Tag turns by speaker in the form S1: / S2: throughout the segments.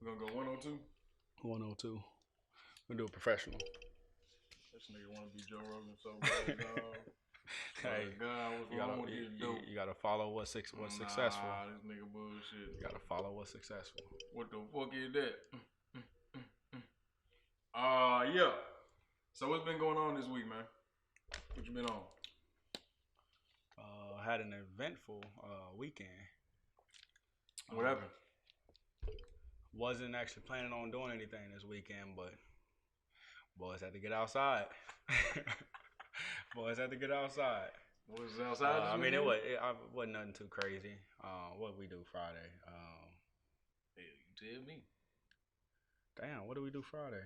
S1: We're gonna go 102.
S2: 102. We'll do a professional.
S1: This nigga wanna be Joe Rogan so bad, dog.
S2: Hey,
S1: God, what's wrong with this dope?
S2: you gotta follow what's successful.
S1: Nah, this nigga bullshit.
S2: You gotta follow what's successful.
S1: What the fuck is that? Yeah. So what's been going on this week, man? What you been on?
S2: Had an eventful weekend.
S1: What happened?
S2: Wasn't actually planning on doing anything this weekend, but boys had to get outside. Boys had to get outside.
S1: What was outside?
S2: I mean, it wasn't nothing too crazy. What did we do Friday?
S1: Hell, you tell me.
S2: Damn, what did we do Friday?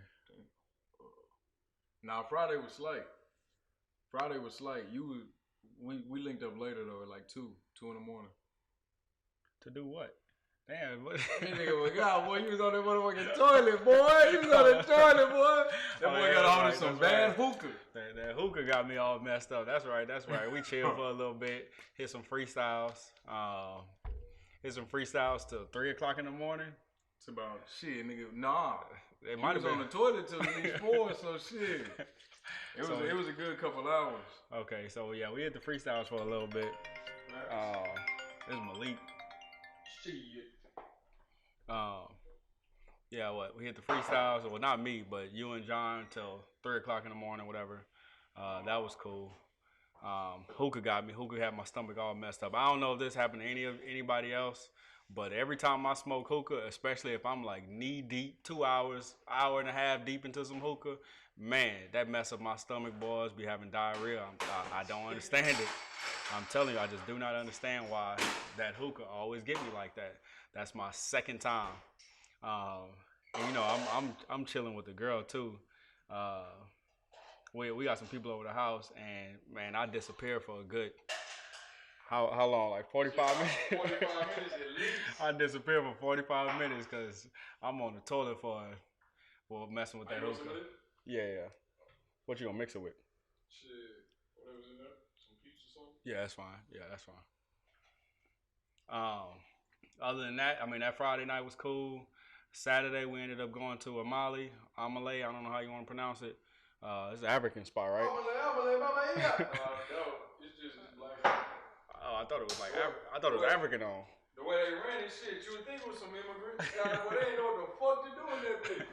S1: Nah, Friday was slight. We linked up later though, at like 2 in the morning.
S2: To do what? Damn, what?
S1: Nigga, my God, boy, you was on that motherfucking toilet, boy. You was on the toilet, boy. That boy got hold of some bad hookah.
S2: That hookah got me all messed up. That's right. We chilled for a little bit. Hit some freestyles. Till 3 o'clock in the morning.
S1: It's about shit, nigga. Nah.
S2: It
S1: might have been on the toilet till at least 4, so shit. It was a good couple hours.
S2: Okay, so yeah, we hit the freestyles for a little bit. This is Malik.
S1: Shit.
S2: Yeah, we hit the freestyles. Well, not me, but you and John till 3 o'clock in the morning, whatever. That was cool. Hookah got me. Hookah had my stomach all messed up. I don't know if this happened to anybody else, but every time I smoke hookah, especially if I'm like knee deep, 2 hours, hour and a half deep into some hookah, man, that mess up my stomach, boys. Be having diarrhea. I don't understand it. I'm telling you, I just do not understand why that hookah always get me like that. That's my second time. And, you know, I'm chilling with the girl too. We got some people over the house, and man, I disappeared for a good how long? Like 45 minutes.
S1: 45 minutes at least.
S2: I disappeared for 45 minutes because I'm on the toilet for messing with that hookah. Yeah. What you gonna mix it with?
S1: Shit, whatever's in there. Some peach or something.
S2: Yeah, that's fine. Other than that, I mean, that Friday night was cool. Saturday, we ended up going to Amale. I don't know how you want to pronounce it. It's an African spot, right?
S1: Amale. No, it's just black.
S2: Oh, I thought it was African on.
S1: The way they ran this shit, you would think it was some immigrants. But they ain't know what the fuck to do in that bitch.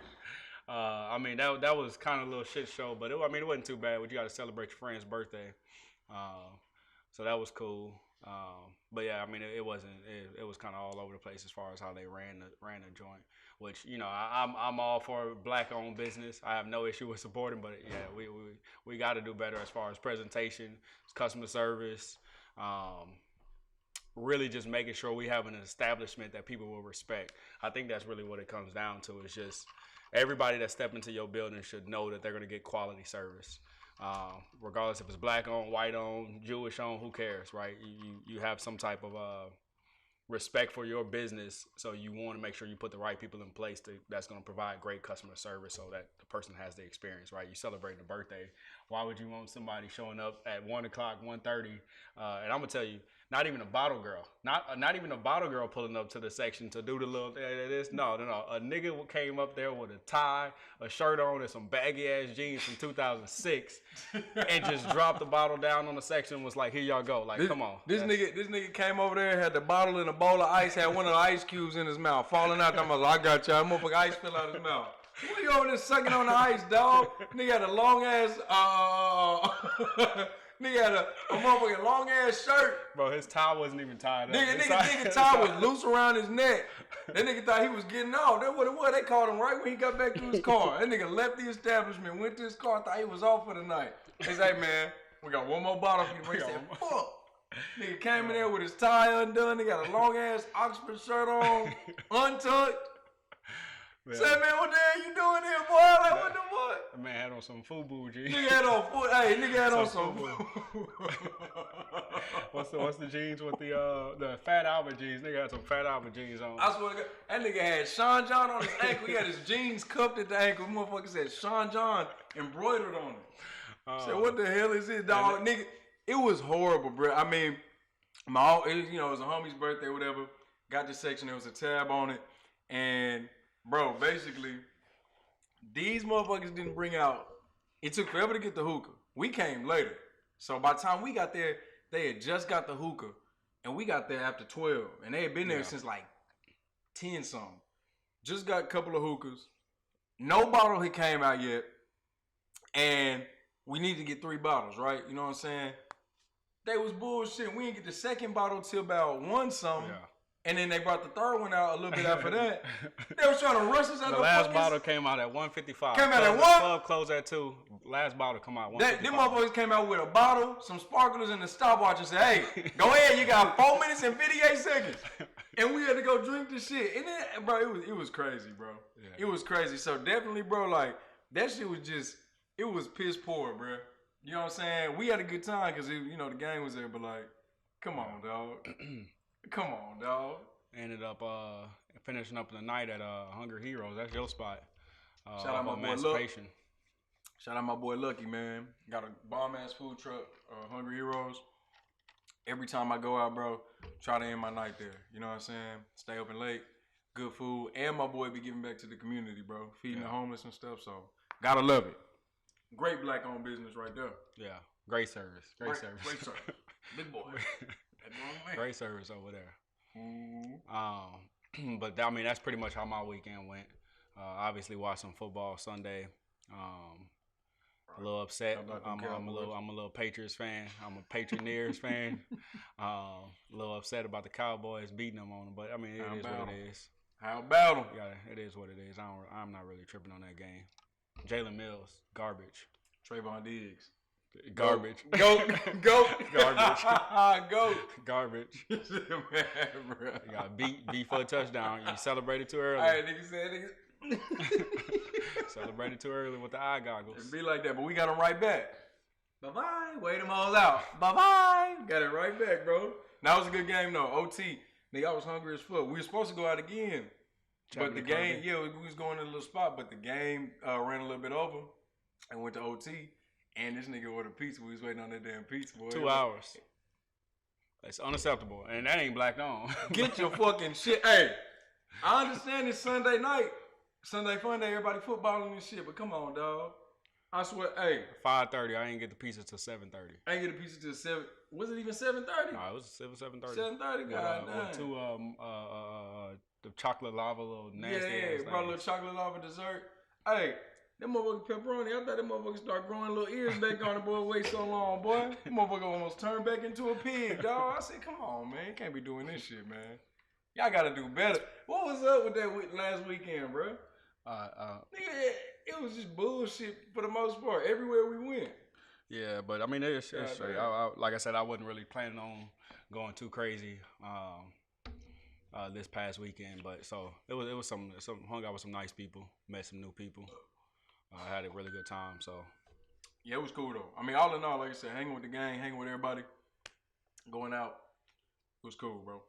S2: I mean, that was kind of a little shit show, but it wasn't too bad. You got to celebrate your friend's birthday. So that was cool. But yeah, I mean, it was kind of all over the place as far as how they ran the joint, which, you know, I'm all for black owned business. I have no issue with supporting, but yeah, we got to do better as far as presentation, customer service, really just making sure we have an establishment that people will respect. I think that's really what it comes down to. It's just everybody that step into your building should know that they're going to get quality service. Regardless if it's black owned, white owned, Jewish owned, who cares, right? You have some type of respect for your business, so you want to make sure you put the right people in place that's going to provide great customer service so that the person has the experience, right? You celebrating a birthday. Why would you want somebody showing up at 1 o'clock, 1:30? And I'm going to tell you, not even a bottle girl. Not even a bottle girl pulling up to the section to do the little this. No. A nigga came up there with a tie, a shirt on, and some baggy ass jeans from 2006, and just dropped the bottle down on the section. And was like, "Here y'all go." Like, come on.
S1: This nigga came over there, had the bottle in a bowl of ice, had one of the ice cubes in his mouth, falling out. I was like, "I got y'all." Motherfucker, ice fell out his mouth. What you over there sucking on the ice, dog? Nigga had a long ass nigga had a motherfucking long ass shirt.
S2: Bro, his tie wasn't even tied up.
S1: Nigga tie was loose around his neck. That nigga thought he was getting off. That's what it was. They called him right when he got back to his car. That nigga left the establishment, went to his car, thought he was off for the night. They say, "Hey, man, we got one more bottle for you." He said, "Fuck." Nigga came in there with his tie undone. He got a long ass Oxford shirt on, untucked. Man. Say, man, what the hell you doing here, boy? Like, what the fuck?
S2: That man had on some FUBU jeans.
S1: Nigga had on some
S2: What's the jeans with the Fat Albert jeans? Nigga had some Fat Albert jeans on.
S1: I swear to God, that nigga had Sean John on his ankle. He had his jeans cuffed at the ankle. Motherfucker said Sean John embroidered on it. Said, what the hell is this, dog? Nigga, it was horrible, bro. I mean, it was a homie's birthday, whatever. Got this section, there was a tab on it, and Bro, basically, these motherfuckers didn't bring out. It took forever to get the hookah. We came later. So by the time we got there, they had just got the hookah. And we got there after 12. And they had been there since like 10 something. Just got a couple of hookahs. No bottle had came out yet. And we need to get 3 bottles, right? You know what I'm saying? They was bullshit. We didn't get the second bottle till about 1 something. Yeah. And then they brought the third one out a little bit after that. They was trying to rush us out the
S2: last bottle came out at 1:55.
S1: Came out at 1?
S2: Club closed at 2. Last bottle come out 1:55.
S1: Them motherfuckers came out with a bottle, some sparklers, and a stopwatch and said, hey, go ahead, you got 4 minutes and 58 seconds. And we had to go drink the shit. And then, bro, it was crazy, bro. Yeah. It was crazy. So definitely, bro, like, that shit was just, it was piss poor, bro. You know what I'm saying? We had a good time because, you know, the game was there, but like, come on, dog. Come on, dog.
S2: Ended up finishing up the night at Hungry Heroes. That's your spot.
S1: Shout out my boy Lucky. Shout out my boy Lucky, man. Got a bomb-ass food truck, Hungry Heroes. Every time I go out, bro, try to end my night there. You know what I'm saying? Stay open late, good food. And my boy be giving back to the community, bro. Feeding the homeless and stuff, so gotta love it. Great black-owned business right there.
S2: Yeah, great service. Great service.
S1: Great service. Big boy.
S2: Great service over there.
S1: Mm-hmm.
S2: But I mean, that's pretty much how my weekend went. Obviously, watched some football Sunday. A little upset. I'm a little Patriots fan. I'm a Patrioneers fan. A little upset about the Cowboys beating them on them, but I mean, it is what it is.
S1: How about them?
S2: Yeah, it is what it is. I'm not really tripping on that game. Jalen Mills, garbage.
S1: Trayvon Diggs.
S2: Garbage.
S1: Goat.
S2: Garbage.
S1: Goat.
S2: Garbage.
S1: Man, bro.
S2: You got beat for a touchdown. You celebrated too early.
S1: All right, nigga said
S2: Celebrated too early with the eye goggles.
S1: It be like that, but we got them right back. Bye-bye. Wait them all out. Bye-bye. Got it right back, bro. That was a good game, though. OT. Nigga, I was hungry as fuck. We were supposed to go out again. But the game, we was going to a little spot, but the game ran a little bit over and went to OT. And this nigga ordered pizza. We was waiting on that damn pizza, boy.
S2: 2 hours. That's unacceptable. And that ain't black on.
S1: Get your fucking shit. Hey, I understand it's Sunday night. Sunday fun day, everybody footballing and shit. But come on, dog. I swear, hey.
S2: 5:30. I ain't get the pizza till 7:30.
S1: I ain't get the pizza till 7. Was it even 7:30?
S2: No, it was 7:30.
S1: 7:30, god damn.
S2: 2 the chocolate lava little nasty ass
S1: bro, little chocolate lava dessert. Hey. That motherfucker pepperoni, I thought that motherfucker start growing little ears back on the boy. Wait so long, boy. That motherfucker almost turned back into a pig, dog. I said, come on, man. You can't be doing this shit, man. Y'all got to do better. What was up with that last weekend, bro? Nigga, it was just bullshit for the most part. Everywhere we went.
S2: Yeah, but I mean, it's straight. Like I said, I wasn't really planning on going too crazy this past weekend. But so it was some hung out with some nice people, met some new people. I had a really good time, so.
S1: Yeah, it was cool, though. I mean, all in all, like I said, hanging with the gang, hanging with everybody, going out, it was cool, bro.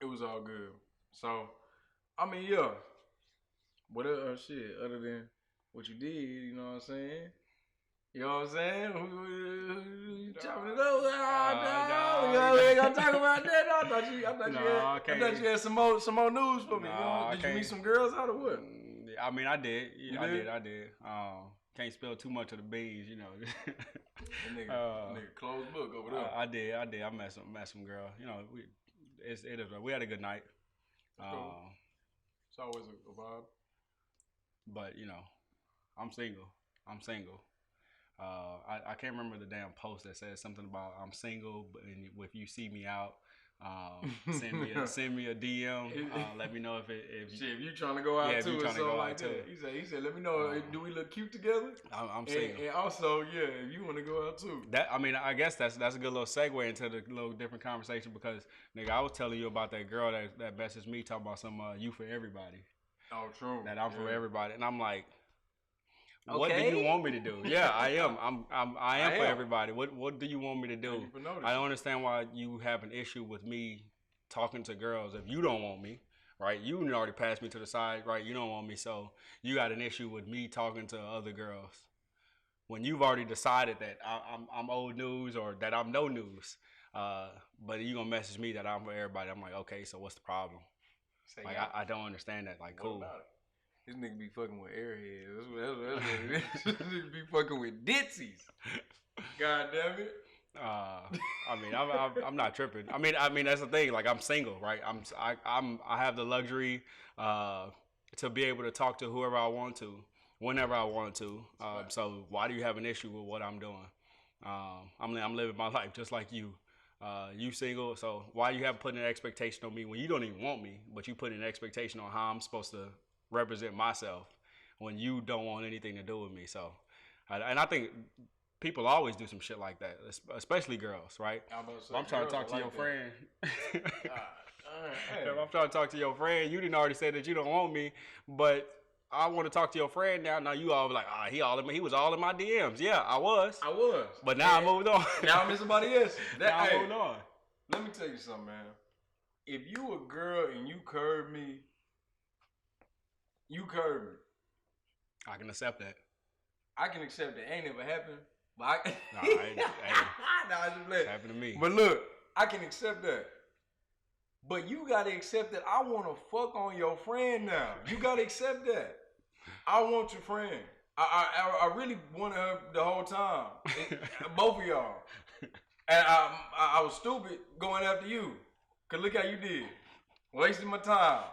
S1: It was all good. So, I mean, yeah. What shit, other than what you did, you know what I'm saying? You know what I'm saying? You chopping it up? We ain't gonna talk about that. I thought you had some more news for me. Did you meet some girls out or what?
S2: I mean, I did. Yeah, I did. Can't spill too much of the beans, you know.
S1: That nigga closed book over there.
S2: I did. I met some girl. You know, we had a good night.
S1: Cool. It's always a vibe.
S2: But you know, I'm single. I can't remember the damn post that said something about I'm single, but if you see me out. Send me a DM. Let me know if
S1: you trying to go out too or something like that. He said, let me know. Do we look cute together?
S2: I'm single.
S1: And also, if you want to go out too.
S2: I guess that's a good little segue into the little different conversation because nigga, I was telling you about that girl that messaged me talking about some you for everybody.
S1: Oh, true.
S2: That I'm for everybody, and I'm like. Okay. What do you want me to do? Yeah, I am. I am for everybody. What do you want me to do? I don't understand why you have an issue with me talking to girls if you don't want me, right? You already passed me to the side, right? You don't want me, so you got an issue with me talking to other girls when you've already decided that I'm old news or that I'm no news. But you gonna message me that I'm for everybody. I'm like, okay, so what's the problem? I don't understand that. Like, cool.
S1: This nigga be fucking with airheads. That's what it is. This nigga be fucking with ditzies. God damn it.
S2: I mean, I'm not tripping. I mean that's the thing. Like I'm single, right? I have the luxury to be able to talk to whoever I want to, whenever I want to. So why do you have an issue with what I'm doing? I'm living my life just like you. You single, so why you have put an expectation on me when you don't even want me, but you put an expectation on how I'm supposed to represent myself when you don't want anything to do with me. So, and I think people always do some shit like that, especially girls, right? I'm trying to talk to your friend. If I'm trying to talk to your friend, you didn't already say that you don't want me, but I want to talk to your friend now. Now you all like, he was all in my DMs. Yeah, I was. But now I moved on.
S1: Now I'm in somebody else.
S2: Now I moved on.
S1: Let me tell you something, man. If you a girl and you curve me, you curve me.
S2: I can accept that.
S1: I can accept that. Ain't never happened. But
S2: It happened to me.
S1: But look, I can accept that. But you gotta accept that I wanna fuck on your friend now. You gotta accept that. I want your friend. I really wanted her the whole time. Both of y'all. And I was stupid going after you. Cause look how you did. Wasting my time.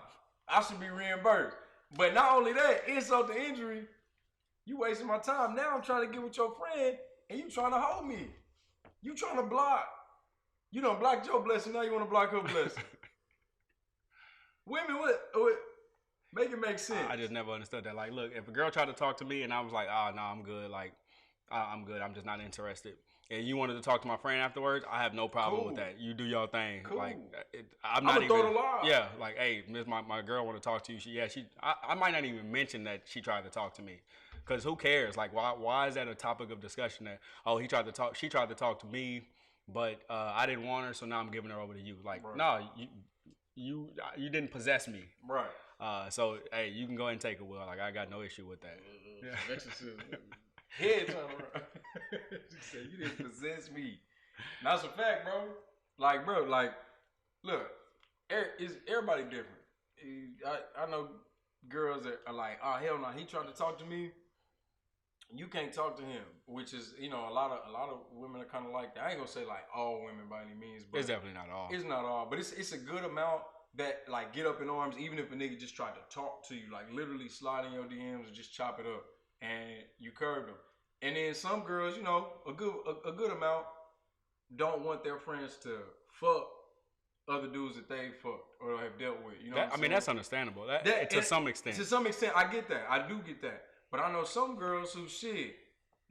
S1: I should be reimbursed. But not only that, insult to injury, you wasting my time. Now I'm trying to get with your friend and you trying to hold me. You trying to block. You done blocked your blessing, now you want to block her blessing. Women, what? Make it make sense.
S2: I just never understood that. Like, look, if a girl tried to talk to me and I was like, no, I'm good. Like, I'm good. I'm just not interested. And you wanted to talk to my friend afterwards, I have no problem with that. You do your thing.
S1: Cool.
S2: Like, I'm not even.
S1: Throw the line.
S2: Yeah, like, hey, miss, my girl want to talk to you. I might not even mention that she tried to talk to me. Because who cares? Like, why is that a topic of discussion that, she tried to talk to me, but I didn't want her, so now I'm giving her over to you. Like, right. No, you didn't possess me.
S1: Right.
S2: So, hey, you can go ahead and take it, Will. Like, I got no issue with that.
S1: Head turn around. She said, you didn't possess me. That's a fact, bro. Like, look, everybody different. I know girls that are like, oh, hell no, he tried to talk to me. You can't talk to him, which is, a lot of women are kind of like that. I ain't gonna say like all women by any means, but
S2: it's definitely not all.
S1: It's not all, but it's a good amount that like get up in arms, even if a nigga just tried to talk to you, like literally slide in your DMs and just chop it up, and you curve them. And then some girls, a good amount don't want their friends to fuck other dudes that they fucked or have dealt with.
S2: I mean, that's understandable. That to some extent.
S1: To some extent, I get that. I do get that. But I know some girls who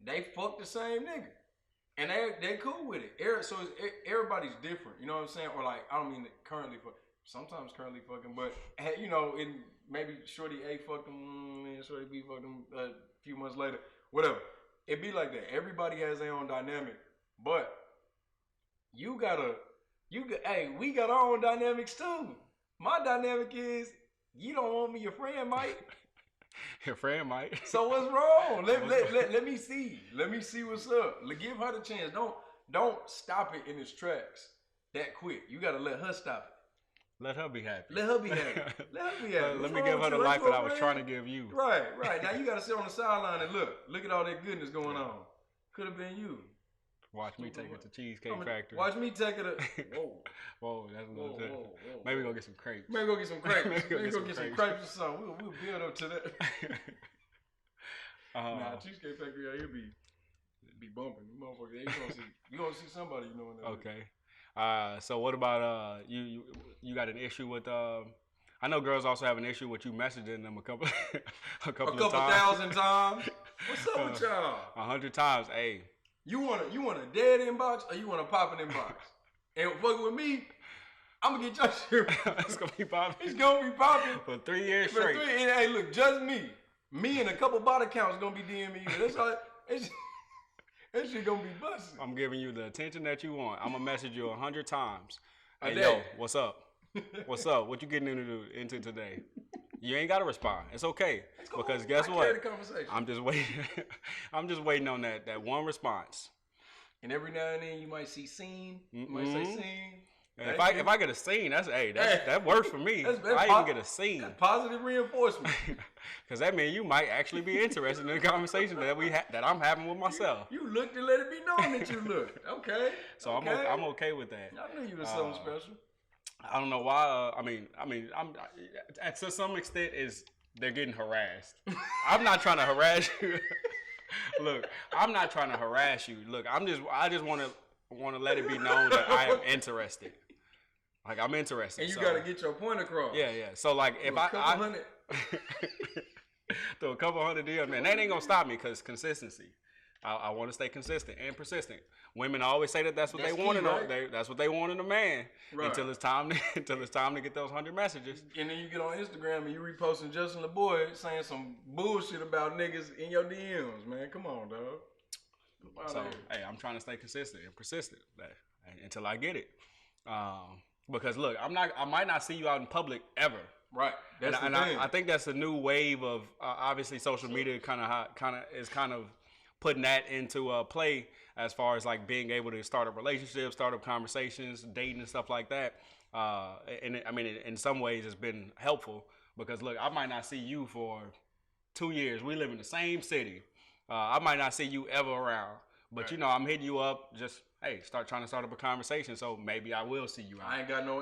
S1: they fuck the same nigga. And they cool with it. So everybody's different. You know what I'm saying? Or like, I don't mean currently fuck. Sometimes currently fucking, but in maybe Shorty A fucked him, and Shorty B fucked him a few months later. Whatever. It be like that. Everybody has their own dynamic. But we got our own dynamics too. My dynamic is, you don't want me, your friend might.
S2: Your friend might.
S1: So what's wrong? Let me see. Let me see what's up. Give her the chance. Don't stop it in its tracks that quick. You gotta let her stop it.
S2: Let her be happy.
S1: Let her be happy.
S2: Let me give her the life that I was trying to give you.
S1: Right. Now you gotta sit on the sideline and look at all that goodness going on. Could have been you.
S2: Watch me take it to Cheesecake Factory.
S1: Watch me take it to...
S2: Whoa, that's a little bit. Maybe go get some crepes.
S1: Maybe go get some crepes. Maybe go get some crepes or something. We'll build up to that. Cheesecake Factory out here be bumping. You motherfuckers, you gonna see somebody in there.
S2: Okay. So what about you got an issue with I know girls also have an issue with you messaging them a couple of times.
S1: 1,000 times. What's up with y'all?
S2: 100 times. Hey.
S1: You want a dead inbox or you want a popping inbox? And fucking with me, I'm gonna get your shit.
S2: It's gonna be popping.
S1: It's gonna be popping
S2: for 3 years straight.
S1: And hey, look, just me and a couple bot accounts gonna be DMing you. That's all. That shit gonna be busting.
S2: I'm giving you the attention that you want. I'm gonna message you 100 times. Hey,
S1: yo,
S2: what's up? What's up? What you getting into today? You ain't gotta respond. It's okay. Cool. Because guess what? I'm just waiting. I'm just waiting on that one response.
S1: And every now and then you might see seen. You might say seen.
S2: And if I get a scene, that works for me. I even get a scene.
S1: That's positive reinforcement.
S2: Because that means you might actually be interested in the conversation that I'm having with myself.
S1: You looked and let it be known that you looked. Okay.
S2: So
S1: okay.
S2: I'm okay with that.
S1: I knew you was something special.
S2: I don't know why. I'm to some extent they're getting harassed. I'm not trying to harass you. Look, I'm not trying to harass you. Look, I just want to let it be known that I am interested. Like I'm interested.
S1: And you got to get your point across.
S2: Yeah. So like if I throw a couple hundred DMs, man, that ain't gonna stop me because consistency. I want to stay consistent and persistent. Women always say that's what they want in that's what they want in a man until it's time to get those 100 messages.
S1: And then you get on Instagram and you reposting Justin LeBoy saying some bullshit about niggas in your DMs, man. Come on, dog.
S2: So hey, I'm trying to stay consistent and persistent until I get it. Because look, I might not see you out in public ever.
S1: Right.
S2: That's the thing. I think that's a new wave of obviously social media kind of putting that into play as far as like being able to start up relationships, start up conversations, dating and stuff like that. And in some ways it's been helpful because look, I might not see you for 2 years. We live in the same city. I might not see you ever around, but you know, I'm hitting you up just, hey, trying to start up a conversation. So maybe I will see you out.
S1: I ain't got no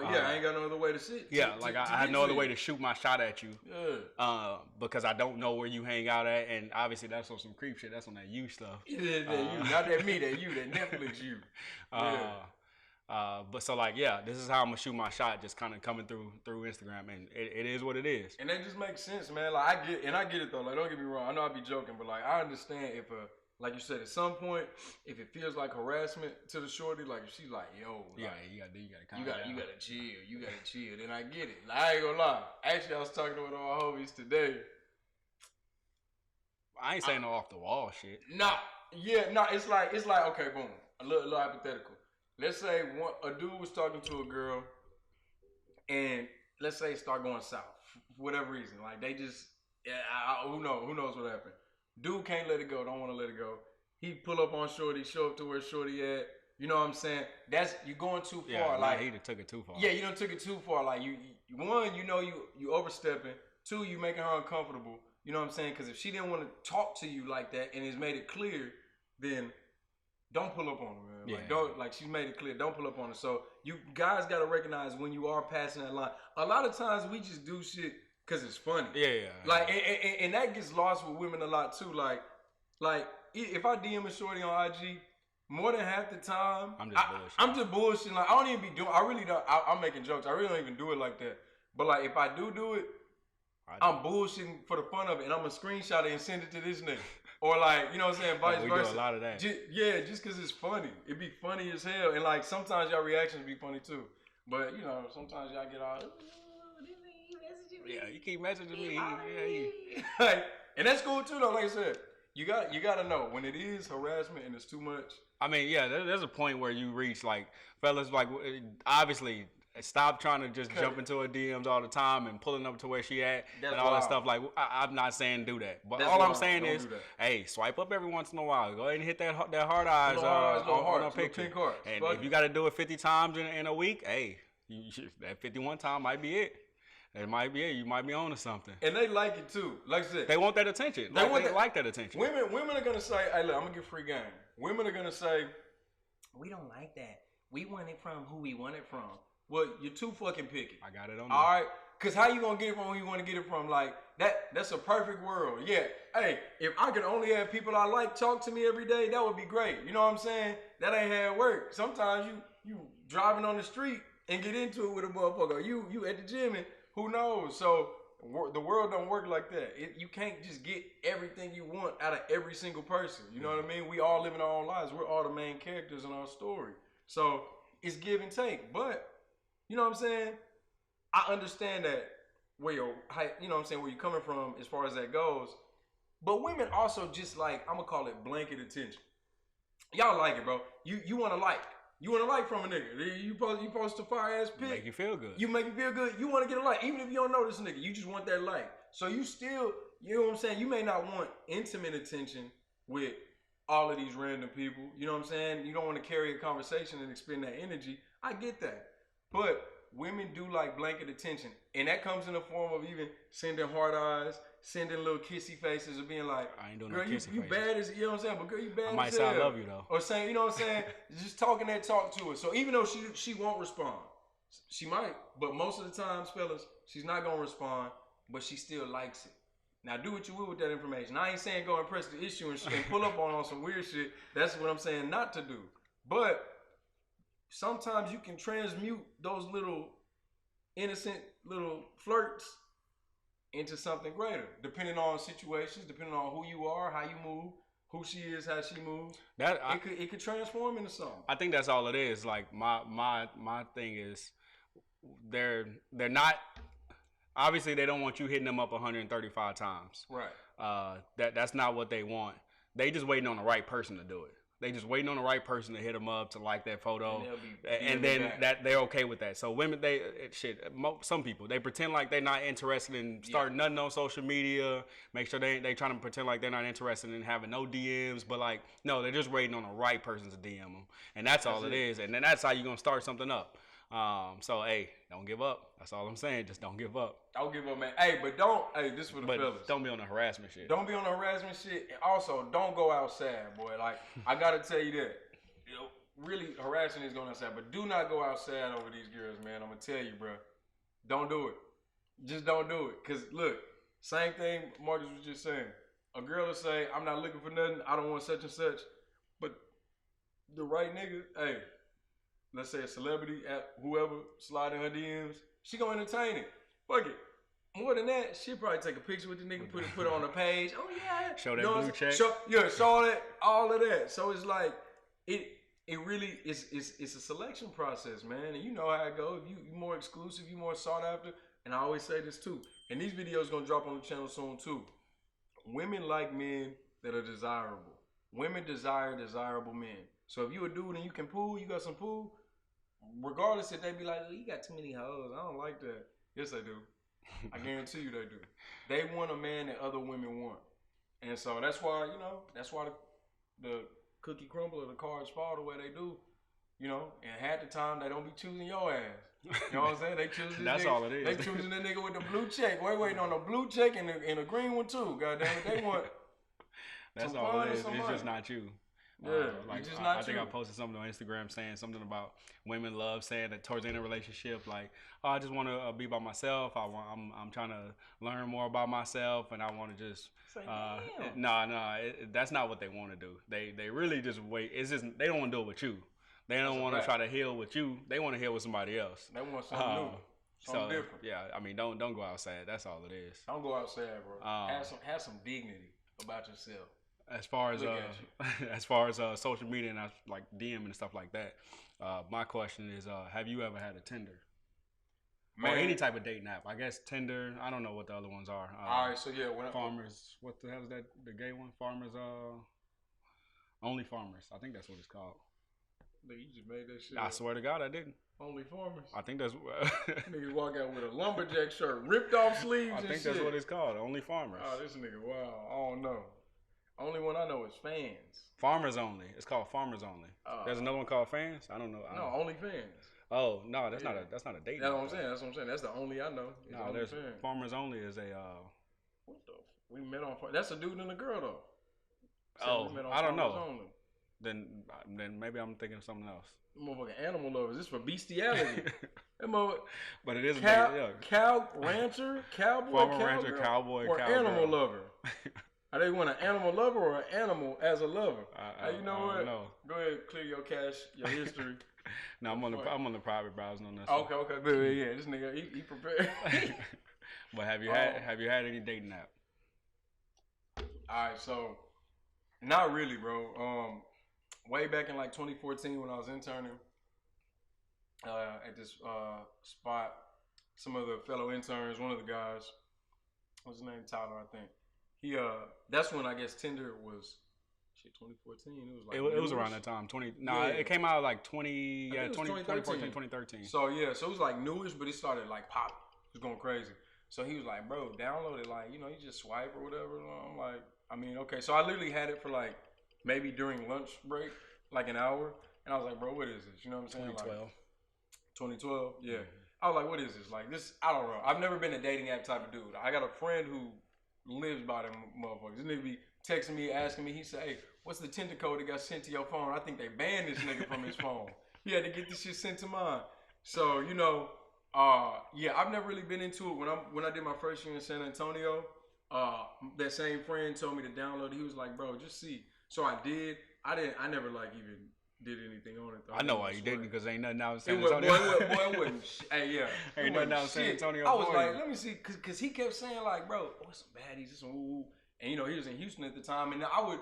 S1: other way to see.
S2: I have no other way to shoot my shot at you. Yeah. Because I don't know where you hang out at, and obviously that's on some creep shit. That's on that you stuff.
S1: Yeah, you, not that me, that you, that Netflix you.
S2: But so like, yeah, this is how I'm gonna shoot my shot, just kind of coming through Instagram, and it is what it is.
S1: And that just makes sense, man. Like I get it though. Like don't get me wrong. I know I be joking, but like I understand if like you said, at some point, if it feels like harassment to the shorty, like if she's like, yo, like,
S2: you gotta
S1: chill, then I get it. Like, I ain't gonna lie. Actually, I was talking to one of my homies today.
S2: I ain't saying no off the wall shit.
S1: It's like okay, boom, a little hypothetical. Let's say a dude was talking to a girl, and let's say it start going south for whatever reason. Like they just, who knows what happened. Dude can't let it go, don't want to let it go. He pull up on shorty, show up to where shorty at. You know what I'm saying? You're going too far.
S2: He took it too far.
S1: Yeah, you done took it too far. Like you overstepping. 2, you making her uncomfortable. You know what I'm saying? Because if she didn't want to talk to you like that and has made it clear, then don't pull up on her, man. She's made it clear. Don't pull up on her. So you guys got to recognize when you are passing that line. A lot of times we just do shit because it's funny.
S2: Yeah.
S1: Like, and that gets lost with women a lot too. Like if I DM a shorty on IG, more than half the time, I'm just bullshitting. Like, I don't even be doing. I really don't. I'm making jokes. I really don't even do it like that. But like, if I do it, I'm bullshitting for the fun of it, and I'm gonna screenshot it and send it to this nigga. Or like, you know what I'm saying, vice versa.
S2: We do a lot of that.
S1: Just because it's funny. It be funny as hell, and like sometimes y'all reactions be funny too. But you know, sometimes y'all get all.
S2: Yeah, you keep messaging me.
S1: Like, and that's cool too, though. Like I said, you gotta know when it is harassment and it's too much.
S2: I mean, yeah, there's a point where you reach like, fellas, like obviously. Stop trying to just jump into her DMs all the time and pulling up to where she at and all that stuff. Like, I'm not saying do that, but all I'm saying is, hey, swipe up every once in a while. Go ahead and hit that hard eyes on a picture. And if you got to do it 50 times in a week, hey, that 51 time might be it. It might be it. You might be on to something.
S1: And they like it too. Like I said,
S2: they want that attention. They like that attention.
S1: Women are gonna say, hey, look, I'm gonna get free game. Women are gonna say, we don't like that. We want it from who we want it from. Well, you're too fucking picky.
S2: I got it on.
S1: All right, cause how you gonna get it from who you want to get it from? Like that's a perfect world. Yeah. Hey, if I could only have people I like talk to me every day, that would be great. You know what I'm saying? That ain't how it works. Sometimes you driving on the street and get into it with a motherfucker. You at the gym and who knows? So the world don't work like that. You can't just get everything you want out of every single person. You know what I mean? We all live in our own lives. We're all the main characters in our story. So it's give and take, but. You know what I'm saying? I understand that where you're coming from as far as that goes. But women also just like, I'm gonna call it blanket attention. Y'all like it, bro. You wanna like. You want to like from a nigga. You post a fire ass pic.
S2: Make you feel good.
S1: You make you feel good. You want to get a like. Even if you don't know this nigga, you just want that like. So you still, you know what I'm saying? You may not want intimate attention with all of these random people. You know what I'm saying? You don't want to carry a conversation and expend that energy. I get that. But women do like blanket attention, and that comes in the form of even sending heart eyes, sending little kissy faces, or being like,
S2: I ain't doing
S1: "Girl,
S2: no kissy
S1: you
S2: faces.
S1: bad as you know what I'm saying." But girl, you bad
S2: I
S1: as
S2: might say I
S1: hell.
S2: love you though.
S1: Or saying, you know what I'm saying, just talking that talk to her. So even though she won't respond, she might, but most of the times, fellas, she's not gonna respond, but she still likes it. Now do what you will with that information. I ain't saying go and press the issue and pull up on some weird shit. That's what I'm saying not to do. But sometimes you can transmute those little innocent little flirts into something greater, depending on situations, depending on who you are, how you move, who she is, how she moves. It could transform into something.
S2: I think that's all it is. Like my thing is, they're not. Obviously, they don't want you hitting them up 135 times.
S1: Right.
S2: That's not what they want. They just waiting on the right person to do it. They just waiting on the right person to hit them up to like that photo, and then that they're okay with that. So women, some people they pretend like they're not interested in starting nothing on social media. Make sure they trying to pretend like they're not interested in having no DMs, but like no, they're just waiting on the right person to DM them, and that's all it is. And then that's how you're gonna start something up. So hey, don't give up. That's all I'm saying. Just don't give up.
S1: Don't give up, man. Hey, but don't. Hey, this for the fellas.
S2: Don't be on the harassment shit.
S1: Don't be on the harassment shit. And also, don't go outside, boy. Like I gotta tell you that. You know, really, harassing is going outside, but do not go outside over these girls, man. I'm gonna tell you, bro. Don't do it. Just don't do it. Cause look, same thing Marcus was just saying. A girl will say, "I'm not looking for nothing. I don't want such and such," but the right nigga, hey. Let's say a celebrity at whoever slide in her DMs, she gonna entertain it. Fuck it. More than that, she'll probably take a picture with the nigga, put it on her page. Oh yeah.
S2: Show that blue check.
S1: Show all of that. So it's like it really is it's a selection process, man. And you know how it goes. You more exclusive, you more sought after. And I always say this too. And these videos gonna drop on the channel soon too. Women like men that are desirable. Women desire desirable men. So if you a dude and you can pool, you got some pool. Regardless if they be like, oh, you got too many hoes. I don't like that. Yes, they do. I guarantee you they do. They want a man that other women want. And so that's why, that's why the cookie crumble or the cards fall the way they do. And half the time they don't be choosing your ass. You know what I'm saying? They choose this
S2: That's
S1: nigga,
S2: all it is.
S1: They choosing the nigga with the blue check. We're waiting on the blue check and the green one too. Goddamn it. They want
S2: That's all it is. It's just not you.
S1: Yeah,
S2: I think I posted something on Instagram saying something about women love saying that towards the end of a relationship, like, oh, I just want to be by myself. I'm trying to learn more about myself, and I want to just. That's not what they want to do. They really just wait. It's just they don't want to do it with you. They don't want to try to heal with you. They want to heal with somebody else.
S1: They want something new, something different.
S2: Yeah, I mean, don't go outside. That's all it is.
S1: Don't go outside, bro. Have some dignity about yourself.
S2: As far as social media and like DM and stuff like that, my question is, have you ever had a Tinder? Man. Or any type of dating app? I guess Tinder. I don't know what the other ones are.
S1: All right, so yeah,
S2: Farmers. What the hell is that? The gay one? Farmers. Only Farmers. I think that's what it's called.
S1: Nigga, you just made that shit.
S2: I swear to God, I didn't.
S1: Only Farmers.
S2: I think that's.
S1: Niggas walk out with a lumberjack shirt, ripped off sleeves. I
S2: think that's what it's called. Only Farmers.
S1: Oh, this nigga, wow. I don't know. Only one I know is Fans.
S2: Farmers Only. It's called Farmers Only. There's another one called Fans. I don't know.
S1: No, Only Fans.
S2: Oh no, that's not a date.
S1: That's what I'm saying. That's the only I know.
S2: No, there's Farmers Only is a.
S1: What the? We met on. That's a dude and a girl though.
S2: So I don't know. Only. Then maybe I'm thinking of something else.
S1: Motherfucking animal lovers. This for bestiality.
S2: But it is
S1: cow rancher, cowboy,
S2: farmer rancher, cowboy,
S1: or
S2: cowgirl.
S1: Animal lover. Are they want an animal lover or an animal as a lover? You know what? Go ahead, clear your cache, your history.
S2: No, I'm on the private browsing on this.
S1: Okay, good. Yeah, this nigga he prepared.
S2: But have you had any dating app?
S1: All right, so not really, bro. Way back in like 2014 when I was interning at this spot, some of the fellow interns, one of the guys, what's his name? Tyler, I think. He that's when I guess Tinder was 2014. It was like
S2: it was around that time. It came out like 2014, 2013.
S1: So yeah, so it was like newish, but it started like popping. It was going crazy. So he was like, bro, download it, like, you just swipe or whatever. I'm like, I mean, okay. So I literally had it for like maybe during lunch break, like an hour. And I was like, bro, what is this? You know what I'm saying?
S2: 2012.
S1: 2012. Yeah. I was like, what is this? Like this, I don't know. I've never been a dating app type of dude. I got a friend who lives by them motherfuckers. This nigga be texting me, asking me. He said, "Hey, what's the Tinder code that got sent to your phone?" I think they banned this nigga from his phone. He had to get this shit sent to mine. So yeah, I've never really been into it. When I did my first year in San Antonio, that same friend told me to download it. He was like, "Bro, just see." So I did. I never like even did anything on it though.
S2: I know why you didn't, because ain't nothing out in San
S1: It was,
S2: Antonio.
S1: boy, it wasn't. Hey, yeah,
S2: Ain't nothing out in San Antonio.
S1: I was like, let me see, cause he kept saying like, bro, what's some baddies, some ooh, and he was in Houston at the time, and I would,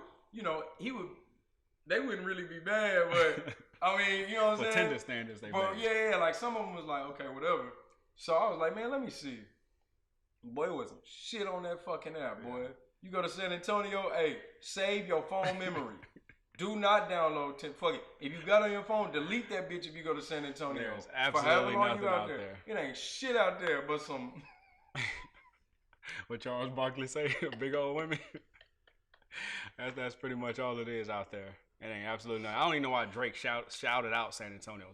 S1: they wouldn't really be bad, but I mean, you know what I'm saying?
S2: Tinder standards, they bad.
S1: Yeah, like some of them was like, okay, whatever. So I was like, man, let me see. Boy, it was some shit on that fucking app, boy. You go to San Antonio, hey, save your phone memory. Do not download. Fuck it. If you got on your phone, delete that bitch if you go to San Antonio.
S2: There's absolutely nothing out there.
S1: It ain't shit out there but some.
S2: What Charles Barkley say? Big old women. That's pretty much all it is out there. It ain't absolutely nothing. I don't even know why Drake shouted out San Antonio. I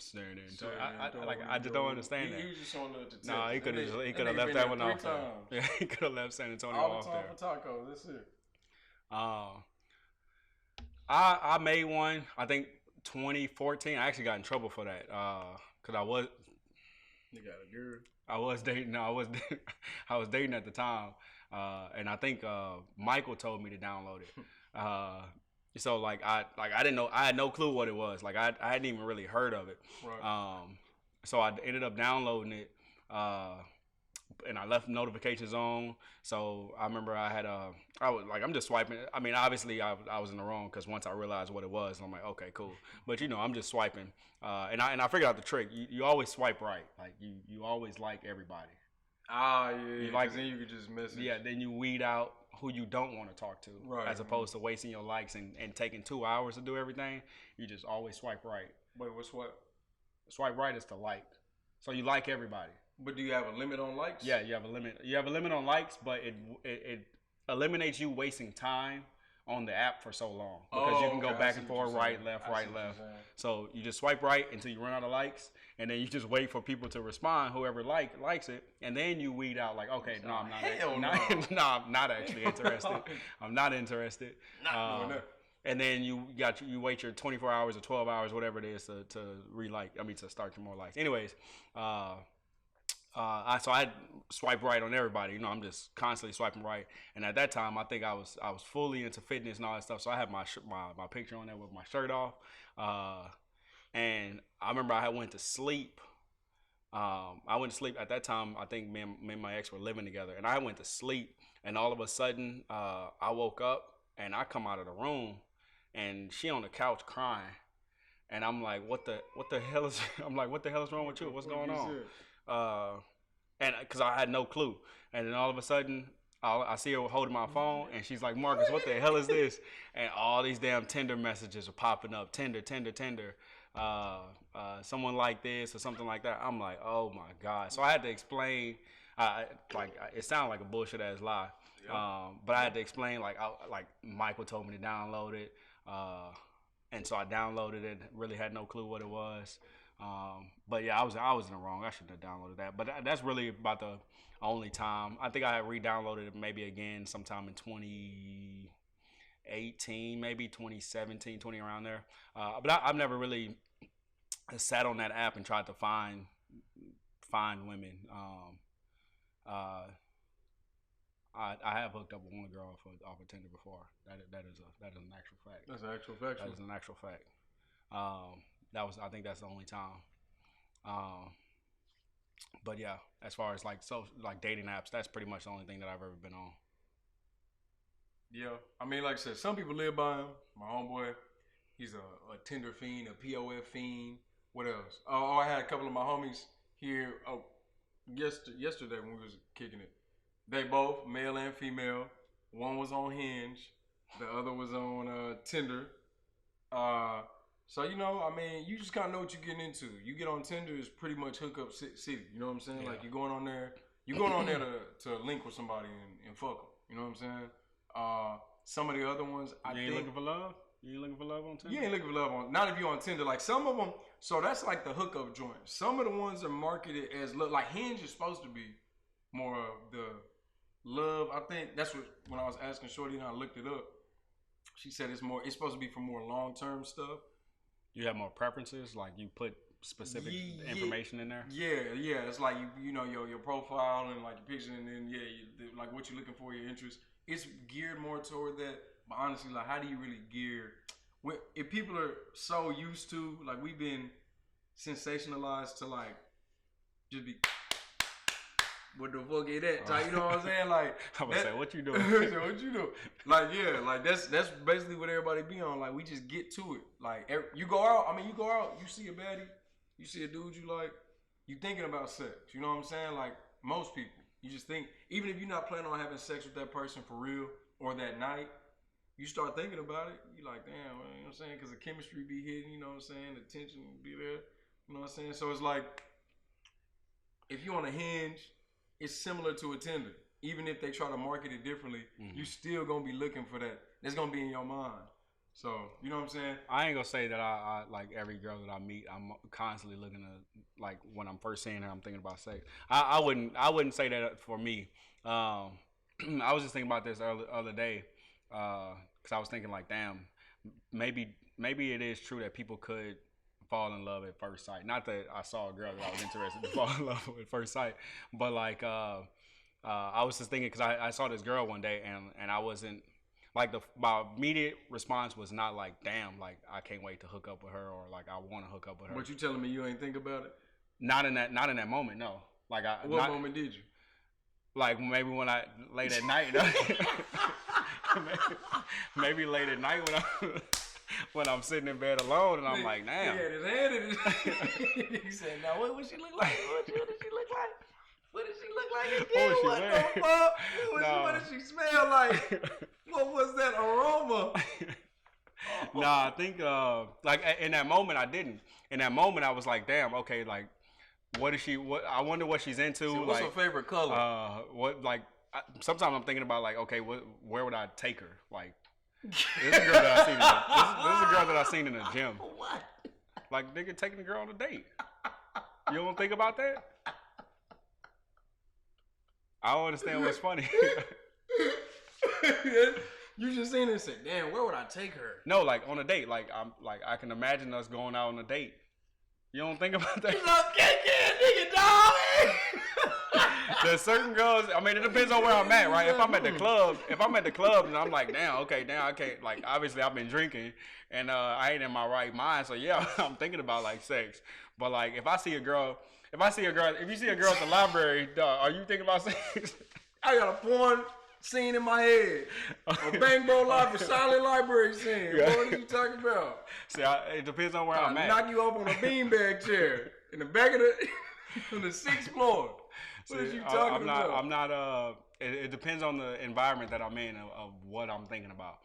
S2: just don't understand that.
S1: He was just on the.
S2: Nah, he could have left that one off there. Yeah, he could have left San Antonio off there.
S1: All the time for Talko. That's it.
S2: I made one, I think 2014. I actually got in trouble for that. Cause
S1: You got a girl.
S2: I was dating. No, I was dating at the time. And I think Michael told me to download it. So I didn't know. I had no clue what it was. Like I hadn't even really heard of it.
S1: Right.
S2: So I ended up downloading it. And I left notifications on. So I remember I'm just swiping. I mean, obviously I was in the wrong, because once I realized what it was, I'm like, okay, cool. But I'm just swiping. And I figured out the trick. You always swipe right. Like you always like everybody.
S1: Ah, yeah. Like then you could just message.
S2: Yeah. Then you weed out who you don't want to talk to.
S1: Right.
S2: As opposed to wasting your likes and taking 2 hours to do everything. You just always swipe right.
S1: Wait, what's what?
S2: Swipe right is to like. So you like everybody.
S1: But do you have a limit on likes?
S2: Yeah, you have a limit. You have a limit on likes, but it eliminates you wasting time on the app for so long, because you can go back and forth, right, left. So you just swipe right until you run out of likes, and then you just wait for people to respond. Whoever likes it, and then you weed out like, okay, no, I'm not. No, I'm not actually interested. I'm not interested.
S1: Not doing that.
S2: And then you wait your 24 hours or 12 hours, whatever it is, to to start your more likes. Anyways. So I swipe right on everybody. I'm just constantly swiping right. And at that time, I think I was fully into fitness and all that stuff. So I had my picture on there with my shirt off. And I remember I went to sleep. I went to sleep at that time. I think me and my ex were living together, and I went to sleep. And all of a sudden, I woke up and I come out of the room, and she on the couch crying. And I'm like, what the hell is? I'm like, what the hell is wrong with you? What's going on? And because I had no clue, and then all of a sudden I see her holding my phone, and she's like, Marcus, what the hell is this? And all these damn Tinder messages are popping up. Tinder. Someone like this or something like that. I'm like, oh my God. So I had to explain. It sounded like a bullshit ass lie. Yep. But I had to explain, like Michael told me to download it. And so I downloaded it. Really had no clue what it was. But yeah, I was in the wrong. I shouldn't have downloaded that. But that's really about the only time. I think I had re-downloaded it maybe again sometime in 2018, maybe 2017, 20 around there. But I've never really sat on that app and tried to find women. I have hooked up with one girl off of Tinder before. That is an actual fact.
S1: That's an actual fact.
S2: That is an actual fact. I think that's the only time. But yeah, as far as like dating apps, that's pretty much the only thing that I've ever been on.
S1: Yeah, I mean, like I said, some people live by him. My homeboy, he's a Tinder fiend, a POF fiend. What else? Oh, I had a couple of my homies here. Yesterday when we was kicking it, they both male and female. One was on Hinge, the other was on Tinder. So, I mean, you just kind of know what you're getting into. You get on Tinder, it's pretty much hookup city. You know what I'm saying? Yeah. Like, you're going on there to link with somebody and fuck them. You know what I'm saying? Some of the other ones,
S2: you ain't looking for love? You ain't looking for love on Tinder?
S1: You ain't looking for love on, not if you're on Tinder. Like some of them, so that's like the hookup joint. Some of the ones are marketed as like Hinge is supposed to be more of the love. I think that's what, when I was asking Shorty and I looked it up, she said it's supposed to be for more long-term stuff. You
S2: have more preferences? Like you put specific information in there?
S1: Yeah. It's like you know your profile and like your picture, and then like what you're looking for, your interests. It's geared more toward that. But honestly, like, how do you really gear? If people are so used to, like, we've been sensationalized to, like, just be, what the fuck is that? Like, you know what I'm saying? Like,
S2: I'm gonna say, what you doing?
S1: What you doing? Like, yeah, like that's basically what everybody be on. Like, we just get to it. Like, you go out. You see a baddie, you see a dude you like, you thinking about sex. You know what I'm saying? Like most people, you just think, even if you're not planning on having sex with that person for real or that night. You start thinking about it, you like, damn, you know what I'm saying? Because the chemistry be hitting, you know what I'm saying? The tension be there, you know what I'm saying? So it's like, if you on a Hinge, it's similar to a Tinder. Even if they try to market it differently, you still gonna be looking for that. That's gonna be in your mind. So, you know what I'm saying?
S2: I ain't gonna say that I like every girl that I meet, I'm constantly looking to, like, when I'm first seeing her, I'm thinking about sex. I wouldn't say that for me. I was just thinking about this the other day. Because I was thinking, like, damn, maybe it is true that people could fall in love at first sight. Not that I saw a girl that I was interested to fall in love with at first sight, but like I was just thinking, because I saw this girl one day and I wasn't like, my immediate response was not like, damn, like I can't wait to hook up with her, or like I want to hook up with her.
S1: But you telling me you ain't think about it?
S2: Not in that moment, no. Like
S1: what moment did you?
S2: Like maybe when I late at night. Maybe late at night when I'm sitting in bed alone and I'm like, damn.
S1: He had his hand in his He said, now what would she look like? What did she look like? What did she look like again? What the fuck? What did she smell like? What was that aroma?
S2: Nah, I think like in that moment I didn't. In that moment I was like, damn, okay, like what is she? I wonder what she's into.
S1: So what's her favorite color?
S2: What like? Sometimes I'm thinking about like, okay, where would I take her? Like, this is a girl that I seen. This is a girl that I seen in the gym.
S1: What?
S2: Like, nigga taking a girl on a date. You don't think about that? I don't understand what's funny.
S1: You just seen it and said, damn, where would I take her?
S2: No, like on a date. Like I can imagine us going out on a date. You don't think about that?
S1: Nigga, dog.
S2: There's certain girls. I mean, it depends on where I'm at, right? If I'm at the club, and I'm like, damn, okay, I can't. Like, obviously, I've been drinking, and I ain't in my right mind. So yeah, I'm thinking about like sex. But like, if you see a girl at the library, are you thinking about sex?
S1: I got a porn scene in my head. A Bangbo library, silent library scene. Yeah. What are you talking about?
S2: See, it depends on where I'm at.
S1: Knock you up on a beanbag chair in the back of the 6th floor. What are you talking about?
S2: I'm not. It depends on the environment that I'm in of what I'm thinking about.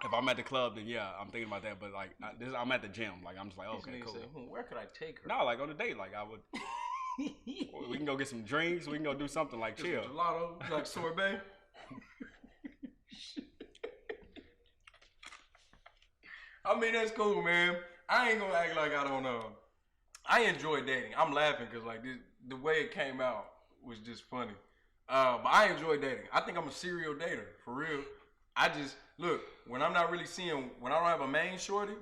S2: If I'm at the club, then yeah, I'm thinking about that. But like, I'm at the gym. Like, I'm just like, okay, cool.
S1: Say, where could I take her?
S2: No, like on a date. Like I would. We can go get some drinks. We can go do something like chill.
S1: Some gelato, like sorbet. I mean, that's cool, man. I ain't gonna act like I don't know. I enjoy dating. I'm laughing because like the way it came out was just funny. But I enjoy dating. I think I'm a serial dater, for real. I just, look, when I'm not really when I don't have a main shorty,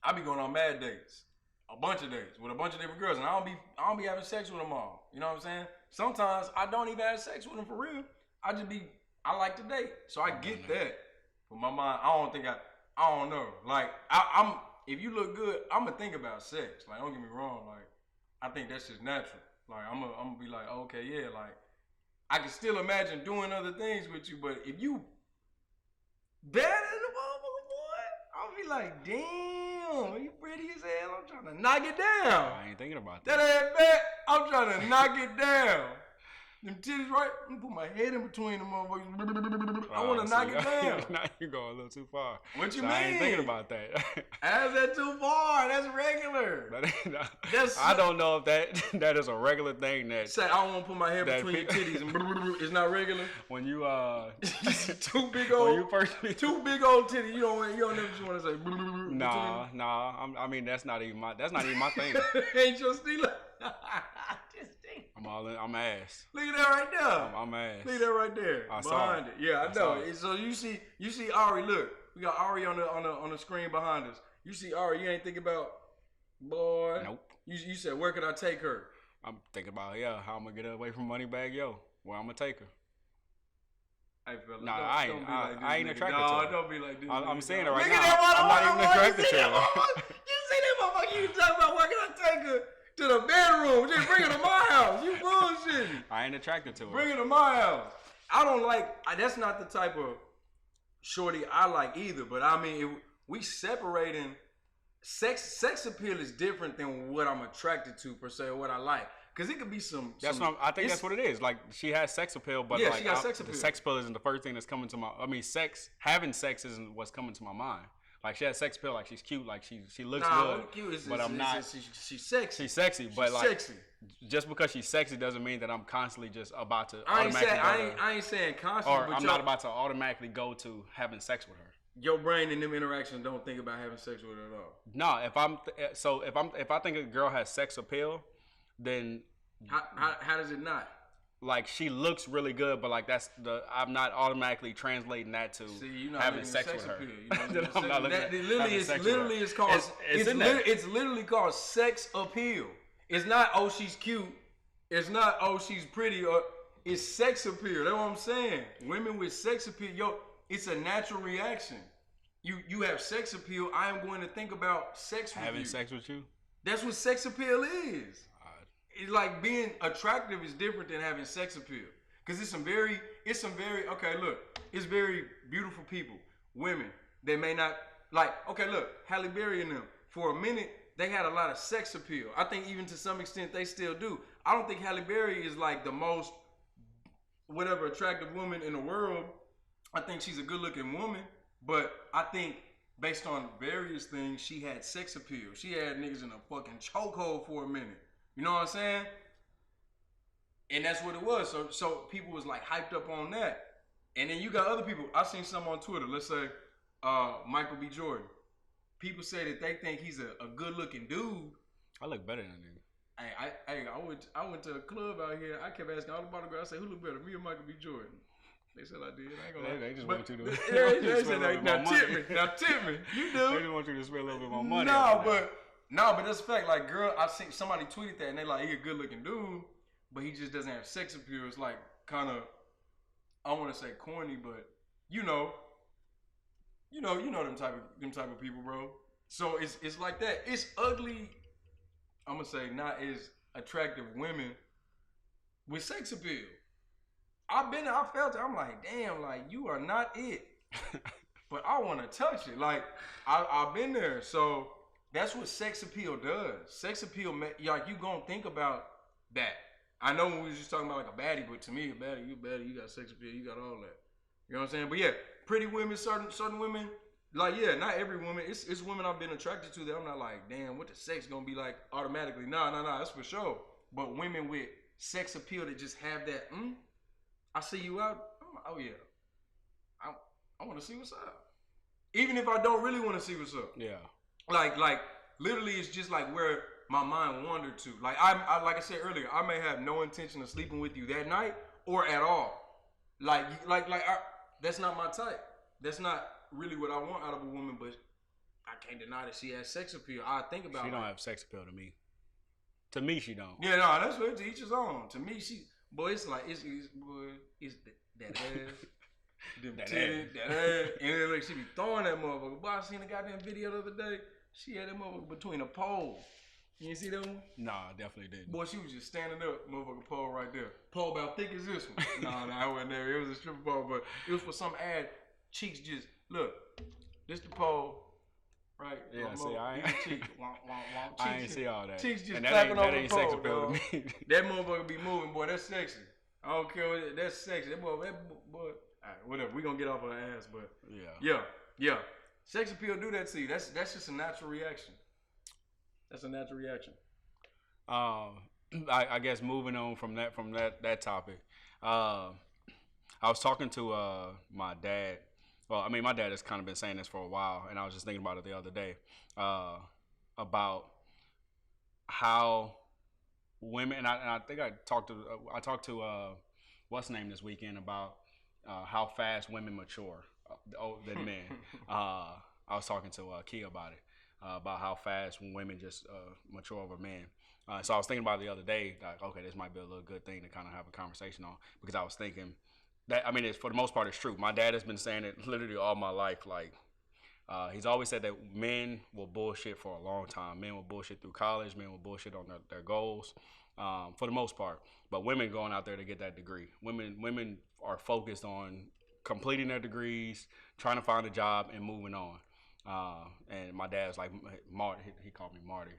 S1: I be going on mad dates. A bunch of dates with a bunch of different girls. And I don't be having sex with them all. You know what I'm saying? Sometimes I don't even have sex with them for real. I like to date. So I get that. But my mind, I don't know. Like, if you look good, I'm gonna think about sex. Like, don't get me wrong. Like, I think that's just natural. Like, I'm gonna be like, okay, yeah. Like, I can still imagine doing other things with you, but if you bad in the motherfucker, boy, I'll be like, damn, you pretty as hell. I'm trying to knock it down.
S2: I ain't thinking about that.
S1: That ain't bad. I'm trying to knock it down. them titties right. I'm gonna put my head in between them motherfuckers. I want to knock it down.
S2: Now you going a little too far.
S1: What you
S2: so
S1: mean?
S2: I ain't thinking about that.
S1: How's that too far? That's regular.
S2: I don't know if that is a regular thing. That
S1: say I don't want to put my head between your titties and it's not regular.
S2: When you
S1: two big old titties. You don't never just want to say.
S2: Nah. I mean that's not even my thing.
S1: Ain't your stealer.
S2: I'm ass.
S1: Look at that right there.
S2: I'm ass.
S1: Look at that right there. Behind it. Yeah, I know. So you see Ari. Look, we got Ari on the screen behind us. You see Ari. You ain't thinking about, boy.
S2: Nope.
S1: You said, where could I take her?
S2: I'm thinking about how I'm gonna get her away from Moneybag Yo. Where I'm gonna take her.
S1: Hey, fella,
S2: nah, I ain't attracted to her.
S1: Don't be like this.
S2: I'm saying it right
S1: Look
S2: now.
S1: at that
S2: I'm not even attracted to her.
S1: You see that motherfucker? You talking about where can I take her? To the bedroom. Just bring her to my house. You bullshitting.
S2: I ain't attracted to her.
S1: Bring her to my house. I don't like. That's not the type of shorty I like either. But I mean, we separating. Sex appeal is different than what I'm attracted to per se, or what I like. Cause it could be some.
S2: I think that's what it is. Like she has sex appeal, but
S1: yeah,
S2: like
S1: she got sex appeal.
S2: The sex appeal isn't the first thing that's coming to my. I mean, having sex isn't what's coming to my mind. Like she has sex appeal, like she's cute, like she looks good.
S1: Cute.
S2: But I'm not.
S1: She's sexy.
S2: She's sexy, but
S1: she's
S2: like
S1: sexy.
S2: Just because she's sexy doesn't mean that I'm constantly just about to.
S1: I ain't saying constantly.
S2: Or I'm not about to automatically go to having sex with her.
S1: Your brain in them interactions don't think about having sex with her at all.
S2: No, if I think a girl has sex appeal, then
S1: how does it not?
S2: Like she looks really good, but like I'm not automatically translating that to having sex with her.
S1: It's called it's literally called sex appeal. It's not she's cute. It's not she's pretty. Or it's sex appeal. That's what I'm saying. Women with sex appeal, it's a natural reaction. You have sex appeal. I am going to think about sex with you.
S2: Having sex with you.
S1: That's what sex appeal is. It's like being attractive is different than having sex appeal. Cause it's some very okay, look, it's very beautiful people, women that may not like, okay, look, Halle Berry and them, for a minute, they had a lot of sex appeal. I think even to some extent they still do. I don't think Halle Berry is like the most whatever attractive woman in the world. I think she's a good looking woman, but I think based on various things, she had sex appeal. She had niggas in a fucking chokehold for a minute. You know what I'm saying? And that's what it was. So people was like hyped up on that. And then you got other people. I seen some on Twitter. Let's say Michael B. Jordan. People say that they think he's a good looking dude.
S2: I look better than him.
S1: Hey, I went to a club out here. I kept asking all the bottle girls. I said, who look better, me or Michael B. Jordan? They said I did. I ain't gonna lie.
S2: They just want you to.
S1: They said, now tip me. You do.
S2: They just want you to spend a little bit more money.
S1: No, but that's a fact. Like, girl, I seen somebody tweeted that, and they like, he a good looking dude, but he just doesn't have sex appeal. It's like kind of, I don't want to say corny, but you know them type of people, bro. So it's like that. It's ugly. I'm gonna say not as attractive women with sex appeal. I felt it. I'm like, damn, like you are not it, but I want to touch it. Like I've been there, so. That's what sex appeal does. Sex appeal, like you gonna think about that. I know when we was just talking about like a baddie, but to me, a baddie, you got sex appeal, you got all that. You know what I'm saying? But yeah, pretty women, certain women, like yeah, not every woman. It's women I've been attracted to that I'm not like, damn, what the sex gonna be like automatically? Nah, that's for sure. But women with sex appeal that just have that, I see you out. Oh yeah, I want to see what's up. Even if I don't really want to see what's up.
S2: Yeah.
S1: Like literally, it's just like where my mind wandered to. Like like I said earlier, I may have no intention of sleeping with you that night or at all. Like that's not my type. That's not really what I want out of a woman. But I can't deny that she has sex appeal. I think about.
S2: She don't have sex appeal to me. To me, she don't.
S1: Yeah, no, that's what to each his own. To me, it's like it's that ass. Them titties, that ass. And then like she be throwing that motherfucker. Boy, I seen a goddamn video the other day. She had that motherfucker between a pole. You didn't see that one?
S2: Nah, definitely didn't.
S1: Boy, she was just standing up, motherfucker pole right there. Pole about thick as this one. Nah, I wasn't there. It was a stripper pole, but it was for some ad. Cheeks just, look, this the pole, right?
S2: Yeah, see, I ain't see all that.
S1: Cheeks just
S2: and
S1: clapping
S2: that
S1: over
S2: ain't
S1: the pole,
S2: sex appeal to me.
S1: That motherfucker be moving, boy, that's sexy. I don't care what that's sexy. That boy, all right, whatever. We gonna get off our ass, but
S2: Yeah.
S1: yeah. Sex appeal do that to you. That's just a natural reaction. That's a natural reaction.
S2: I guess moving on from that topic. I was talking to my dad. Well, I mean, my dad has kind of been saying this for a while, and I was just thinking about it the other day about how women. And I think I talked to what's name this weekend about how fast women mature than men. I was talking to Kia about it, about how fast women just mature over men. So I was thinking about it the other day, like, okay, this might be a little good thing to kind of have a conversation on, because I was thinking that, I mean, it's, for the most part, it's true. My dad has been saying it literally all my life. Like, he's always said that men will bullshit for a long time. Men will bullshit through college. Men will bullshit on their goals, for the most part. But women going out there to get that degree. Women are focused on completing their degrees, trying to find a job, and moving on. And my dad's like Marty. He called me Marty.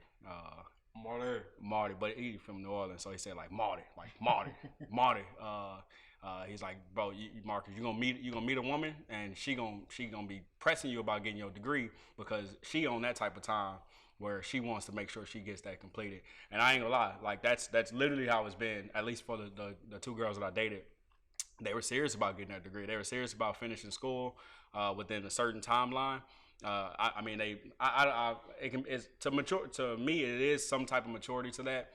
S2: Marty, but he from New Orleans, so he said like Marty, Marty. He's like, bro, Marcus, you gonna meet a woman, and she gonna be pressing you about getting your degree, because she on that type of time where she wants to make sure she gets that completed. And I ain't gonna lie, like that's literally how it's been. At least for the two girls that I dated, they were serious about getting that degree. They were serious about finishing school within a certain timeline. I mean, it's to mature. To me, it is some type of maturity to that.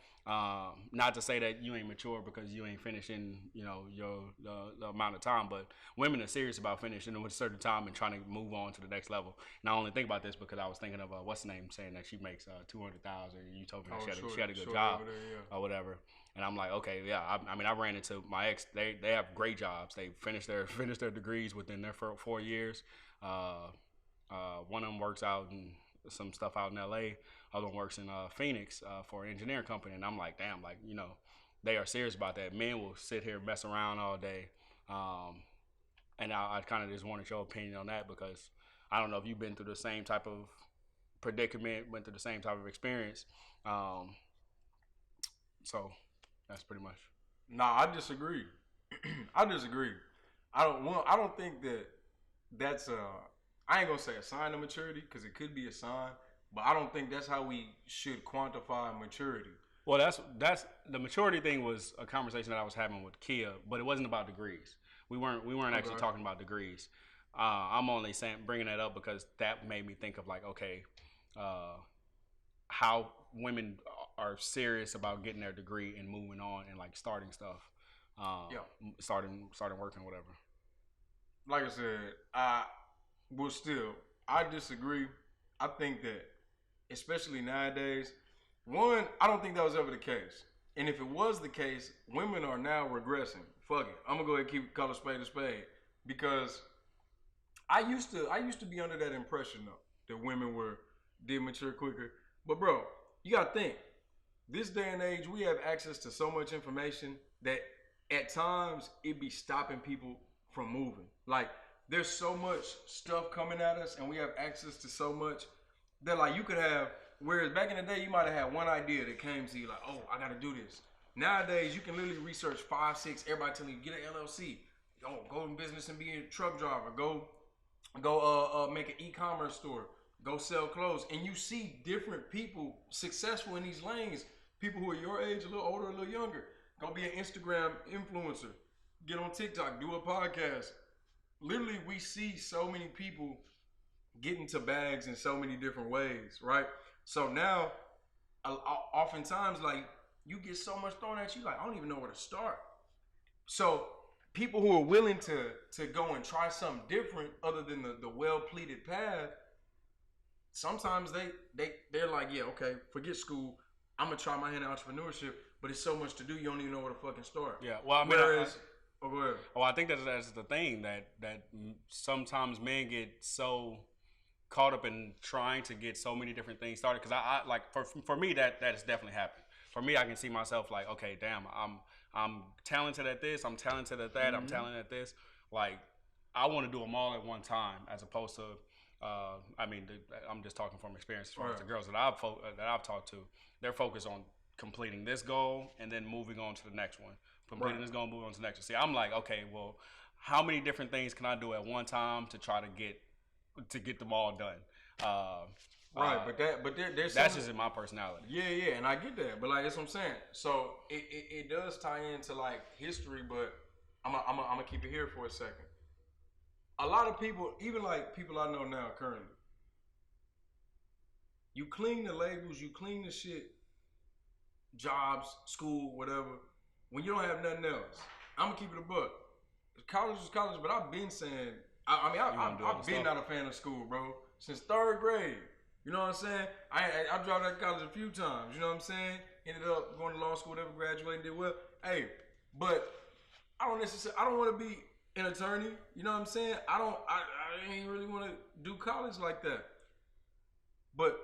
S2: Not to say that you ain't mature because you ain't finishing, the amount of time, but women are serious about finishing with a certain time and trying to move on to the next level. And I only think about this because I was thinking of what's the name, saying that she makes $200,000. You told me that she had a good job or whatever. And I'm like, okay, yeah. I mean, I ran into my ex. They have great jobs. They finished their degrees within their 4 years. One of them works out in some stuff out in LA. Other one works in Phoenix for an engineering company. And I'm like, damn, like, they are serious about that. Men will sit here and mess around all day. And I kind of just wanted your opinion on that, because I don't know if you've been through the same type of predicament, went through the same type of experience. So that's pretty much.
S1: Nah, I disagree. I disagree. I don't think that's I ain't gonna say a sign of maturity, because it could be a sign, but I don't think that's how we should quantify maturity.
S2: Well, that's the maturity thing was a conversation that I was having with Kia, but it wasn't about degrees. We weren't actually talking about degrees. I'm only bringing that up because that made me think of like, okay, how women are serious about getting their degree and moving on and like starting stuff, starting working, whatever.
S1: Like I said, I disagree. I think that, especially nowadays, one, I don't think that was ever the case. And if it was the case, women are now regressing. Fuck it. I'm gonna go ahead and call a spade, because I used to be under that impression though, that women did mature quicker. But bro, you gotta think, this day and age, we have access to so much information that at times it be stopping people from moving. Like, there's so much stuff coming at us, and we have access to so much that, like, you could have, whereas back in the day, you might have had one idea that came to you, like, oh, I gotta do this. Nowadays, you can literally research 5, 6, everybody telling you, get an LLC, go in business and be a truck driver, go make an e-commerce store, go sell clothes. And you see different people successful in these lanes, people who are your age, a little older, a little younger. Go be an Instagram influencer, get on TikTok, do a podcast. Literally, we see so many people get into bags in so many different ways, right? So now, oftentimes, like, you get so much thrown at you, like, I don't even know where to start. So people who are willing to go and try something different other than the well-pleaded path, sometimes they're like, yeah, okay, forget school. I'm going to try my hand at entrepreneurship, but it's so much to do, you don't even know where to fucking start.
S2: Yeah, well, I mean,
S1: go ahead.
S2: I think that's the thing, that sometimes men get so caught up in trying to get so many different things started. Because I like, for me, that has definitely happened. For me, I can see myself like, okay, damn, I'm talented at this, I'm talented at that, mm-hmm. I'm talented at this. Like, I want to do them all at one time, as opposed to, I'm just talking from experience as far as the girls that I've talked to. They're focused on completing this goal and then moving on to the next one, completed
S1: Right.
S2: it's gonna move on to the next. See, I'm like, okay, well, how many different things can I do at one time to try to get them all done?
S1: Right, but there's
S2: That's
S1: some,
S2: just in my personality.
S1: yeah, and I get that, but like that's what I'm saying. So it does tie into like history, but I'm gonna keep it here for a second. A lot of people, even like people I know now currently, you clean the labels, you clean the shit, jobs, school, whatever. When you don't have nothing else, I'm gonna keep it a buck. College is college, but I've been saying, I've been not a fan of school, bro, since third grade. You know what I'm saying? I dropped out of college a few times. You know what I'm saying? Ended up going to law school, whatever, graduated, did well. Hey, but I don't want to be an attorney. You know what I'm saying? I ain't really want to do college like that. But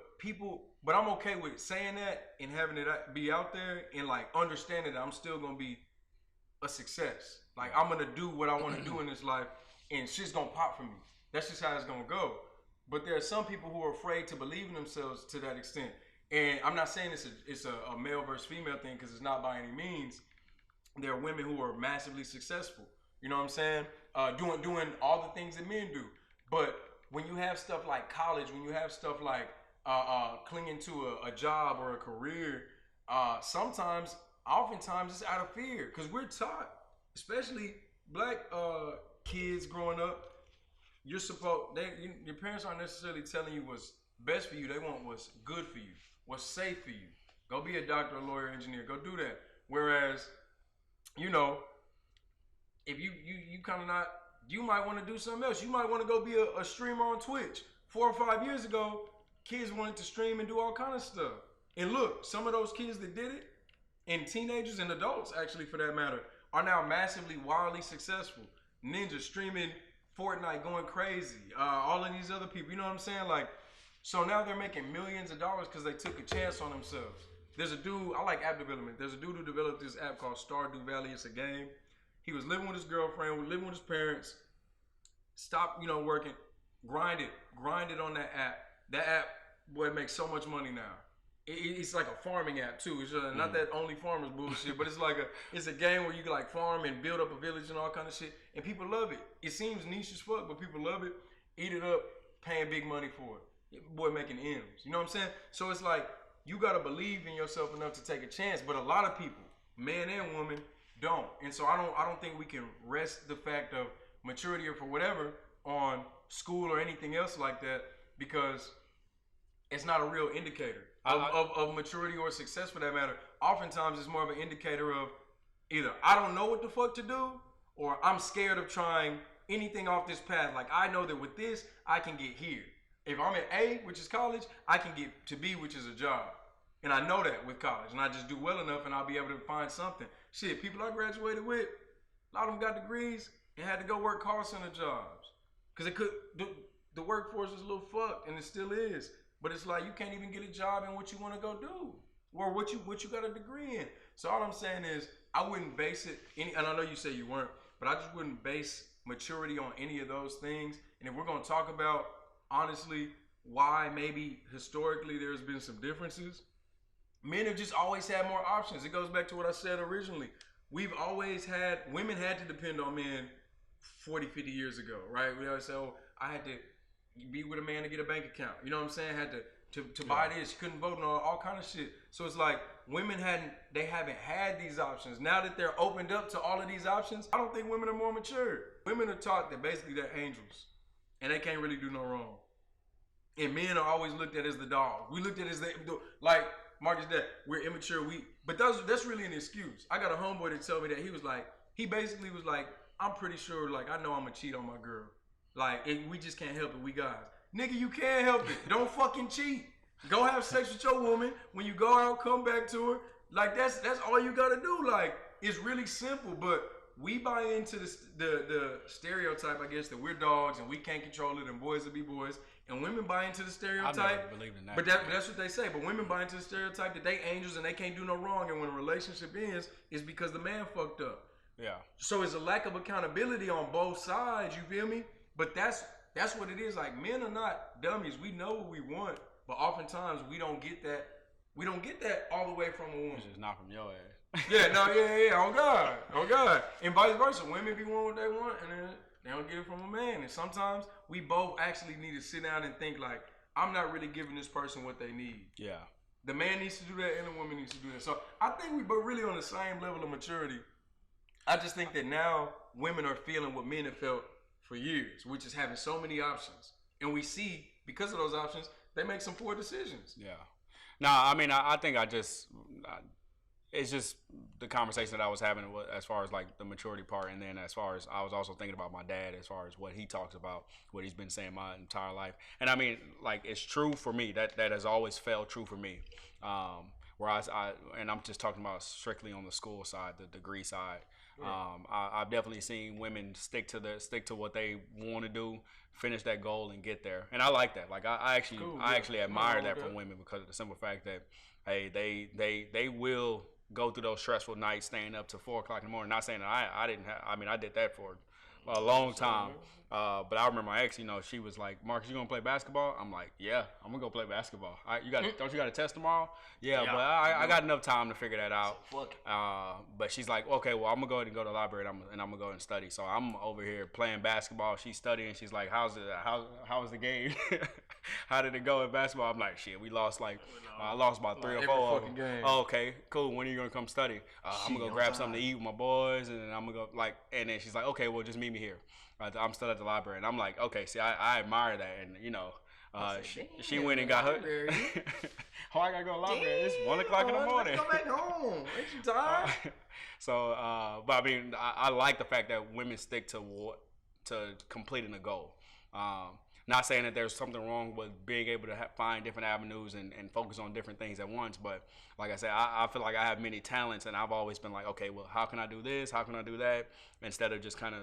S1: I'm okay with saying that and having it be out there and like understanding that I'm still gonna be a success. Like I'm gonna do what I want to do in this life, and shit's gonna pop for me. That's just how it's gonna go. But there are some people who are afraid to believe in themselves to that extent. And I'm not saying it's a male versus female thing because it's not by any means. There are women who are massively successful. You know what I'm saying? Doing all the things that men do. But when you have stuff like college, when you have stuff like clinging to a job or a career, oftentimes it's out of fear because we're taught, especially black kids growing up, your parents aren't necessarily telling you what's best for you. They want what's good for you, what's safe for you. Go be a doctor, a lawyer, engineer. Go do that. Whereas, you know, if you kind of not, you might want to do something else. You might want to go be a streamer on Twitch. 4 or 5 years ago, kids wanted to stream and do all kind of stuff. And look, some of those kids that did it, and teenagers and adults actually for that matter, are now massively, wildly successful. Ninja streaming Fortnite, going crazy. All of these other people, you know what I'm saying? Like, so now they're making millions of dollars because they took a chance on themselves. There's a dude, I like app development. There's a dude who developed this app called Stardew Valley. It's a game. He was living with his girlfriend, living with his parents, stopped, working, grinded on that app. That app, boy, makes so much money now. It's like a farming app too. It's not that only farmers bullshit, but it's a game where you can like farm and build up a village and all kind of shit, and people love it. It seems niche as fuck, but people love it, eat it up, paying big money for it. Boy, making M's. You know what I'm saying? So it's like you gotta believe in yourself enough to take a chance, but a lot of people, man and woman, don't. And so I don't think we can rest the fact of maturity or for whatever on school or anything else like that because it's not a real indicator of maturity or success for that matter. Oftentimes it's more of an indicator of either I don't know what the fuck to do or I'm scared of trying anything off this path. Like I know that with this, I can get here. If I'm at A, which is college, I can get to B, which is a job. And I know that with college. And I just do well enough and I'll be able to find something. Shit, people I graduated with, a lot of them got degrees and had to go work call center jobs. Because the workforce is a little fucked and it still is. But it's like you can't even get a job in what you want to go do or what you got a degree in. So all I'm saying is I wouldn't base it and I know you say you weren't, but I just wouldn't base maturity on any of those things. And if we're going to talk about honestly why maybe historically there's been some differences, men have just always had more options. It goes back to what I said originally. Women had to depend on men 40, 50 years ago, right? We always say, oh, I had to be with a man to get a bank account. You know what I'm saying? Had to buy this. You couldn't vote and all kind of shit. So it's like women haven't had these options. Now that they're opened up to all of these options, I don't think women are more mature. Women are taught that basically they're angels and they can't really do no wrong. And men are always looked at as the dog. We looked at as like Marcus that we're immature. But that's really an excuse. I got a homeboy that told me that he basically was like, I'm pretty sure like I know I'm gonna cheat on my girl. Like, we just can't help it. We guys. Nigga, you can't help it. Don't fucking cheat. Go have sex with your woman. When you go out, come back to her. Like, that's all you got to do. Like, it's really simple. But we buy into the stereotype, I guess, that we're dogs and we can't control it and boys will be boys. And women buy into the stereotype.
S2: I never believed in that.
S1: But that's what they say. But women buy into the stereotype that they angels and they can't do no wrong. And when a relationship ends, it's because the man fucked up.
S2: Yeah. So
S1: it's a lack of accountability on both sides. You feel me? But that's what it is. Like, men are not dummies. We know what we want, but oftentimes we don't get that. We don't get that all the way from a woman.
S2: It's just not from your ass.
S1: Yeah, no, yeah. Oh God. And vice versa, women be wanting what they want, and then they don't get it from a man. And sometimes we both actually need to sit down and think like, I'm not really giving this person what they need.
S2: Yeah.
S1: The man needs to do that, and the woman needs to do that. So I think we both really on the same level of maturity. I just think that now women are feeling what men have felt for years, which is having so many options, and we see because of those options, they make some poor decisions.
S2: Yeah. No, I mean, I think it's just the conversation that I was having as far as like the maturity part, and then as far as I was also thinking about my dad as far as what he talks about, what he's been saying my entire life, and I mean, like it's true for me. That has always felt true for me. Whereas and I'm just talking about strictly on the school side, the degree side. I've definitely seen women stick to what they want to do, finish that goal, and get there. And I like that. Like I actually admire that from women because of the simple fact that hey, they will go through those stressful nights, staying up to 4 o'clock in the morning. Not saying that I didn't have. I mean, I did that for a long time. But I remember my ex, she was like, Marcus, you gonna play basketball? I'm like, yeah, I'm gonna go play basketball. Don't you got a test tomorrow? Yeah, but I got enough time to figure that out. But she's like, okay, well, I'm gonna go ahead and go to the library and I'm gonna go ahead and study. So I'm over here playing basketball. She's studying. She's like, how was the game? How did it go in basketball? I'm like, shit, we lost I lost about 3 or 4 of them. Oh, okay, cool. When are you gonna come study? I'm gonna go grab something to eat with my boys, and then I'm gonna go and then she's like, okay, well, just meet me here. I'm still at the library, and I'm like, okay, see, I admire that, and she went and got her. Oh, I gotta go to the library. It's 1 o'clock in the morning.
S1: Come back home. Ain't you tired?
S2: So, but I mean, I like the fact that women stick to completing a goal. Not saying that there's something wrong with being able to find different avenues and focus on different things at once. But like I said, I feel like I have many talents, and I've always been like, okay, well, how can I do this? How can I do that? Instead of just kind of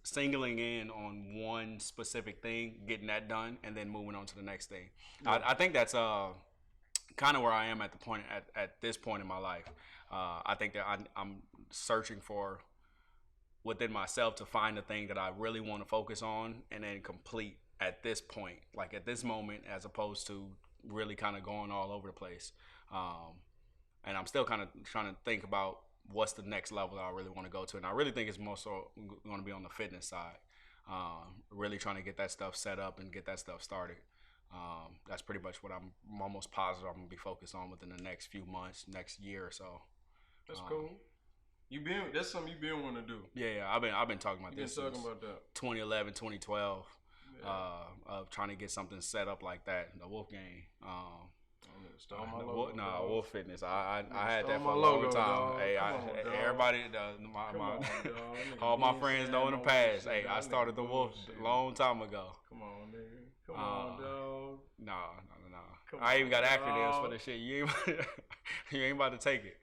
S2: singling in on one specific thing, getting that done, and then moving on to the next thing. Yeah. I think that's kind of where I am at this point in my life. I think that I'm searching for within myself to find the thing that I really want to focus on and then complete at this point, like at this moment, as opposed to really kind of going all over the place. And I'm still kind of trying to think about what's the next level that I really want to go to. And I really think it's more so going to be on the fitness side. Really trying to get that stuff set up and get that stuff started. That's pretty much what I'm almost positive I'm going to be focused on within the next few months, next year or so.
S1: That's cool. That's something you've been wanting to do.
S2: Yeah, I've been talking about this since 2011, 2012. Of trying to get something set up like that, the Wolf Game. Wolf Fitness. I had that for a long time. Dog. Hey, everybody, all my friends know in the past. Hey, I started the Wolf a long time ago.
S1: Come on, nigga. Come on, dog.
S2: No. I even got acronyms for the shit. You ain't about to take it.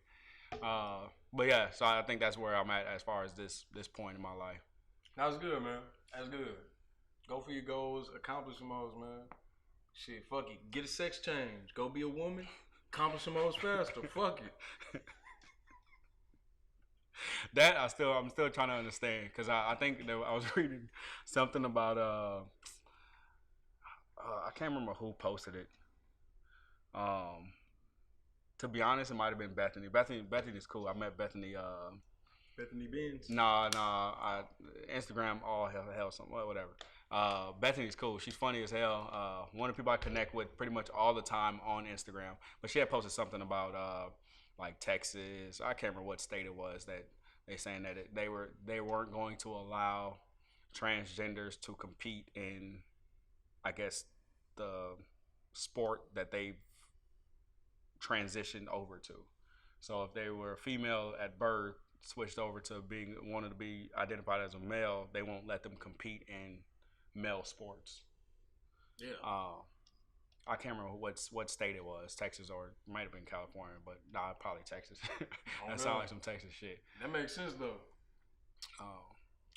S2: But yeah, so I think that's where I'm at as far as this point in my life.
S1: That's good, man. That's good. Go for your goals, accomplish them all, man. Shit, fuck it. Get a sex change. Go be a woman. Accomplish them all faster. Fuck it.
S2: That I'm still trying to understand because I think that I was reading something about I can't remember who posted it. To be honest, it might have been Bethany. Bethany is cool. I met Bethany.
S1: Bethany Benz.
S2: Nah. Instagram all hell something whatever. Bethany's cool. She's funny as hell. One of the people I connect with pretty much all the time on Instagram. But she had posted something about like Texas. I can't remember what state it was that they saying that they weren't going to allow transgenders to compete in, I guess, the sport that they've transitioned over to. So if they were female at birth, switched over to wanted to be identified as a male, they won't let them compete in male sports.
S1: Yeah.
S2: I can't remember what state it was, Texas or it might have been California, but nah, probably Texas. That sounds like some Texas shit.
S1: That makes sense though.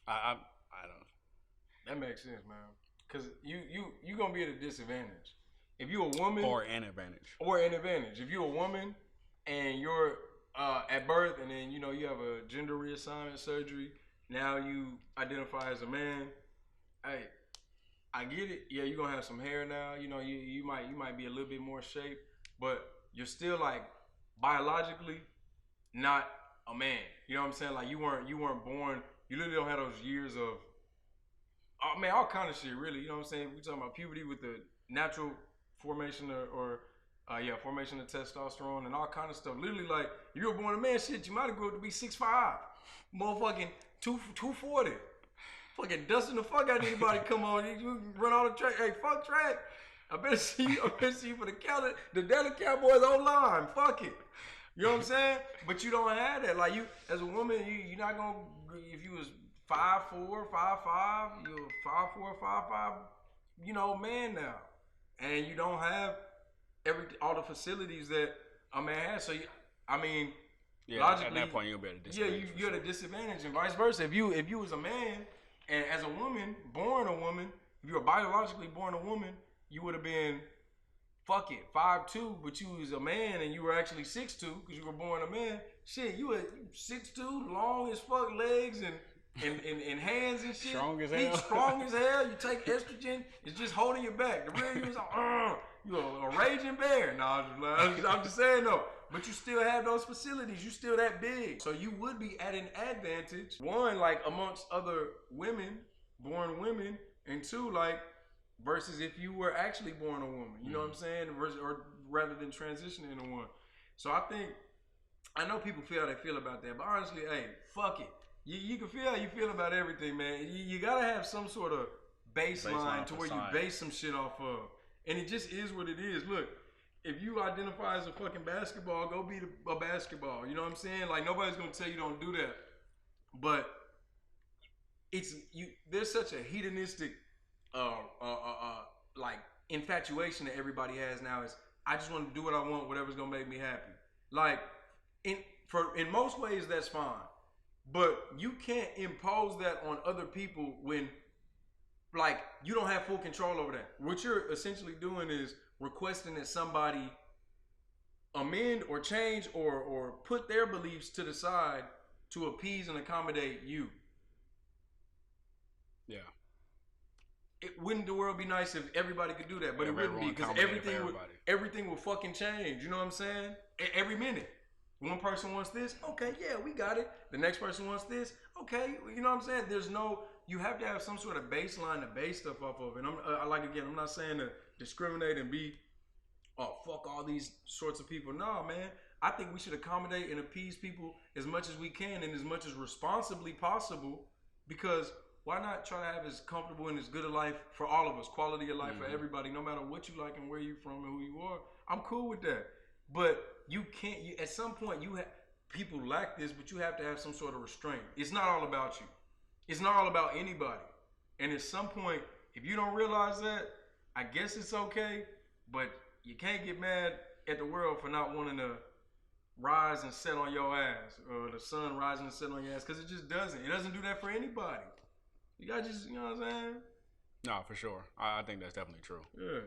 S2: I don't.
S1: That makes sense, man. Cause you gonna be at a disadvantage if you're a woman,
S2: or an advantage.
S1: If you're a woman and you're at birth, and then you have a gender reassignment surgery. Now you identify as a man. Hey, I get it. Yeah, you're gonna have some hair now. You might be a little bit more shape, but you're still like biologically, not a man. You know what I'm saying? Like you weren't born. You literally don't have those years of. Oh man, all kind of shit, really. You know what I'm saying? We talking about puberty with the natural formation formation of testosterone and all kind of stuff. Literally, like if you were born a man, shit, you might have grew up to be 6'5", motherfucking 240. Fucking dusting the fuck out of anybody. Come on, you run all the track. Hey, fuck track. I better see you. For the counter. The Dallas Cowboys online. Fuck it. You know what I'm saying? But you don't have that. Like you, as a woman, you're not gonna. If you was 5'4", 5'5", you're 5'4", 5'5", you know, man now, and you don't have all the facilities that a man has. So logically,
S2: at that point you'll be at a disadvantage.
S1: Yeah, you're at a disadvantage, and vice versa. If you was a man and as a woman, born a woman, if you were biologically born a woman, you would have been 5'2", but you was a man and you were actually 6'2" because you were born a man. Shit, you were 6'2", long as fuck legs and hands and shit.
S2: Strong as hell.
S1: Strong as hell. You take estrogen, it's just holding you back. The real you is like, you a raging bear. No, I'm just saying though. But you still have those facilities. You still that big. So you would be at an advantage. One, like amongst other women, born women, and two, like versus if you were actually born a woman. You know what I'm saying? Or rather than transitioning into one. So I know people feel how they feel about that, but honestly, hey, fuck it. You can feel how you feel about everything, man. You gotta have some sort of baseline to where you base some shit off of. And it just is what it is. Look, if you identify as a fucking basketball, go be a basketball. You know what I'm saying? Like nobody's gonna tell you don't do that. But there's such a hedonistic like infatuation that everybody has now is I just want to do what I want, whatever's gonna make me happy. Like in most ways that's fine. But you can't impose that on other people when like you don't have full control over that. What you're essentially doing is requesting that somebody amend or change or put their beliefs to the side to appease and accommodate you.
S2: Yeah.
S1: Wouldn't the world be nice if everybody could do that? But it wouldn't be because everything would fucking change. You know what I'm saying? Every minute. One person wants this, okay, yeah, we got it. The next person wants this, okay, you know what I'm saying? You have to have some sort of baseline to base stuff off of. And I'm not saying to discriminate and be, fuck all these sorts of people. No, man, I think we should accommodate and appease people as much as we can and as much as responsibly possible because why not try to have as comfortable and as good a life for all of us, quality of life for everybody, no matter what you like and where you're from and who you are. I'm cool with that. But you can't. At some point, people lack this, but you have to have some sort of restraint. It's not all about you. It's not all about anybody. And at some point, if you don't realize that, I guess it's okay. But you can't get mad at the world for not wanting to rise and set on your ass, or the sun rising and set on your ass, because it just doesn't. It doesn't do that for anybody. You gotta just, you know what I'm saying?
S2: No, for sure. I think that's definitely true.
S1: Yeah.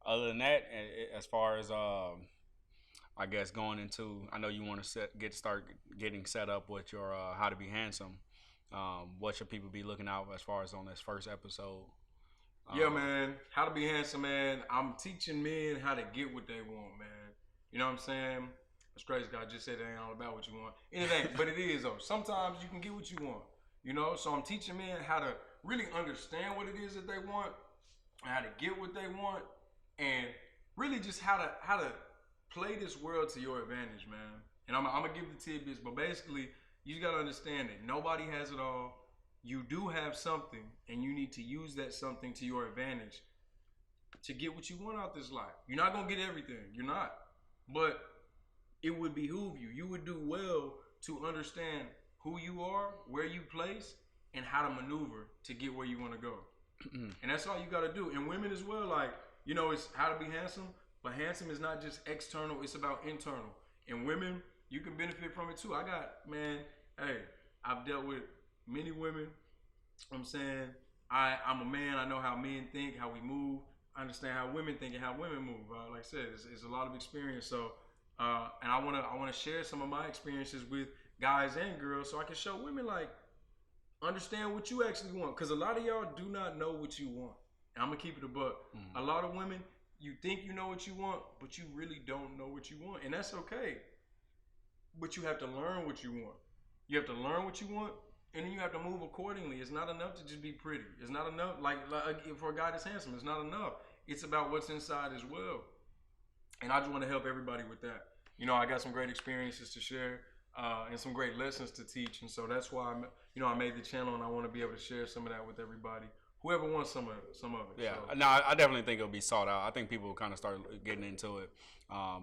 S2: Other than that, as far as I guess going into, I know you want to start getting set up with your how to be handsome. What should people be looking out as far as on this first episode?
S1: Yeah, man. How to be handsome, man. I'm teaching men how to get what they want, man. You know what I'm saying? It's crazy. I just said it ain't all about what you want. It ain't, but it is though. Sometimes you can get what you want. You know, so I'm teaching men how to really understand what it is that they want, how to get what they want. And really just how to play this world to your advantage, man. And I'm going to give the tidbits, but basically, you just got to understand it. Nobody has it all. You do have something, and you need to use that something to your advantage to get what you want out this life. You're not going to get everything. You're not. But it would behoove you. You would do well to understand who you are, where you place, and how to maneuver to get where you want to go. And that's all you got to do. And women as well, like, you know, it's how to be handsome, but handsome is not just external, it's about internal. And women, you can benefit from it too. I've dealt with many women. I'm saying, I'm a man, I know how men think, how we move. I understand how women think and how women move. Like I said, it's a lot of experience. So, and I wanna share some of my experiences with guys and girls so I can show women, like, understand what you actually want. Because a lot of y'all do not know what you want. I'm gonna keep it a buck. A lot of women, you think you know what you want, but you really don't know what you want, and that's okay. But you have to learn what you want. You have to learn what you want, and then you have to move accordingly. It's not enough to just be pretty. It's not enough, like for a guy that's handsome, it's not enough. It's about what's inside as well. And I just want to help everybody with that. You know, I got some great experiences to share and some great lessons to teach, and so that's why I made the channel, and I want to be able to share some of that with everybody. Whoever wants some of it.
S2: Yeah,
S1: so.
S2: no, I definitely think it'll be sought out. I think people will kind of start getting into it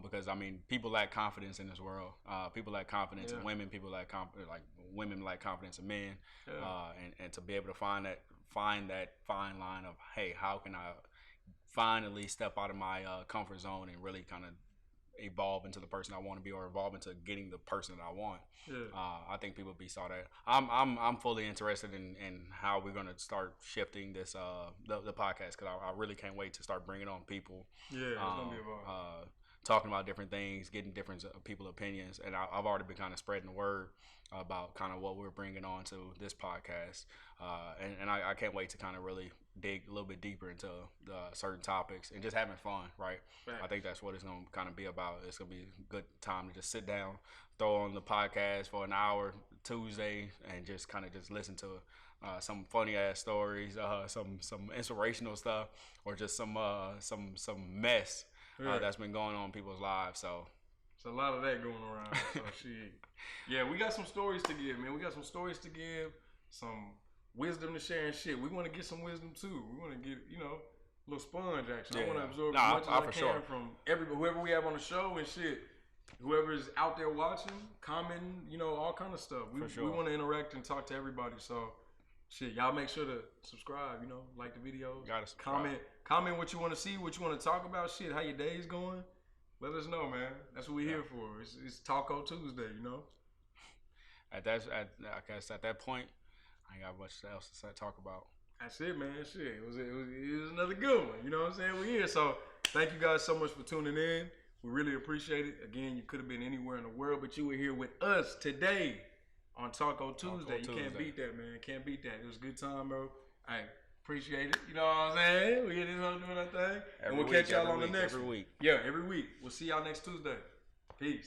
S2: because I mean, people lack confidence in this world. People lack confidence in women. People lack women lack confidence in men. And to be able to find that fine line of, hey, how can I finally step out of my comfort zone and really kind of evolve into the person I want to be, or evolve into getting the person that I want. I think people be saw that. I'm fully interested in how we're gonna start shifting this the podcast, because I really can't wait to start bringing on people.
S1: Yeah, it's gonna be about
S2: talking about different things, getting different people's opinions, and I've already been kind of spreading the word about kind of what we're bringing on to this podcast, and I can't wait to kind of really dig a little bit deeper into certain topics and just having fun, right?
S1: Facts.
S2: I think that's what it's going to kind of be about. It's going to be a good time to just sit down, throw on the podcast for an hour Tuesday, and just kind of just listen to some funny ass stories, some inspirational stuff, or just some mess that's been going on in people's lives. So
S1: there's a lot of that going around. So shit. Yeah, we got some stories to give, man. We got some stories to give, some wisdom to share and shit. We want to get some wisdom too. We want to get, a little sponge action. I want to absorb as much as I can from whoever we have on the show and shit. Whoever's out there watching, commenting, all kind of stuff. We want to interact and talk to everybody. So shit, y'all make sure to subscribe, like the videos.
S2: Gotta subscribe.
S1: Comment what you want to see, what you want to talk about, shit, how your day's going. Let us know, man. That's what we're here for. It's Talko Tuesday,
S2: I guess at that point, I ain't got much else to talk about.
S1: That's it, man. Shit, it was another good one. You know what I'm saying? We're here. So thank you guys so much for tuning in. We really appreciate it. Again, you could have been anywhere in the world, but you were here with us today on Talko Tuesday. You can't beat that, man. Can't beat that. It was a good time, bro. I appreciate it. You know what I'm saying? We get this on doing our thing. And we'll catch y'all on the next one.
S2: Every week.
S1: Yeah, every week. We'll see y'all next Tuesday. Peace.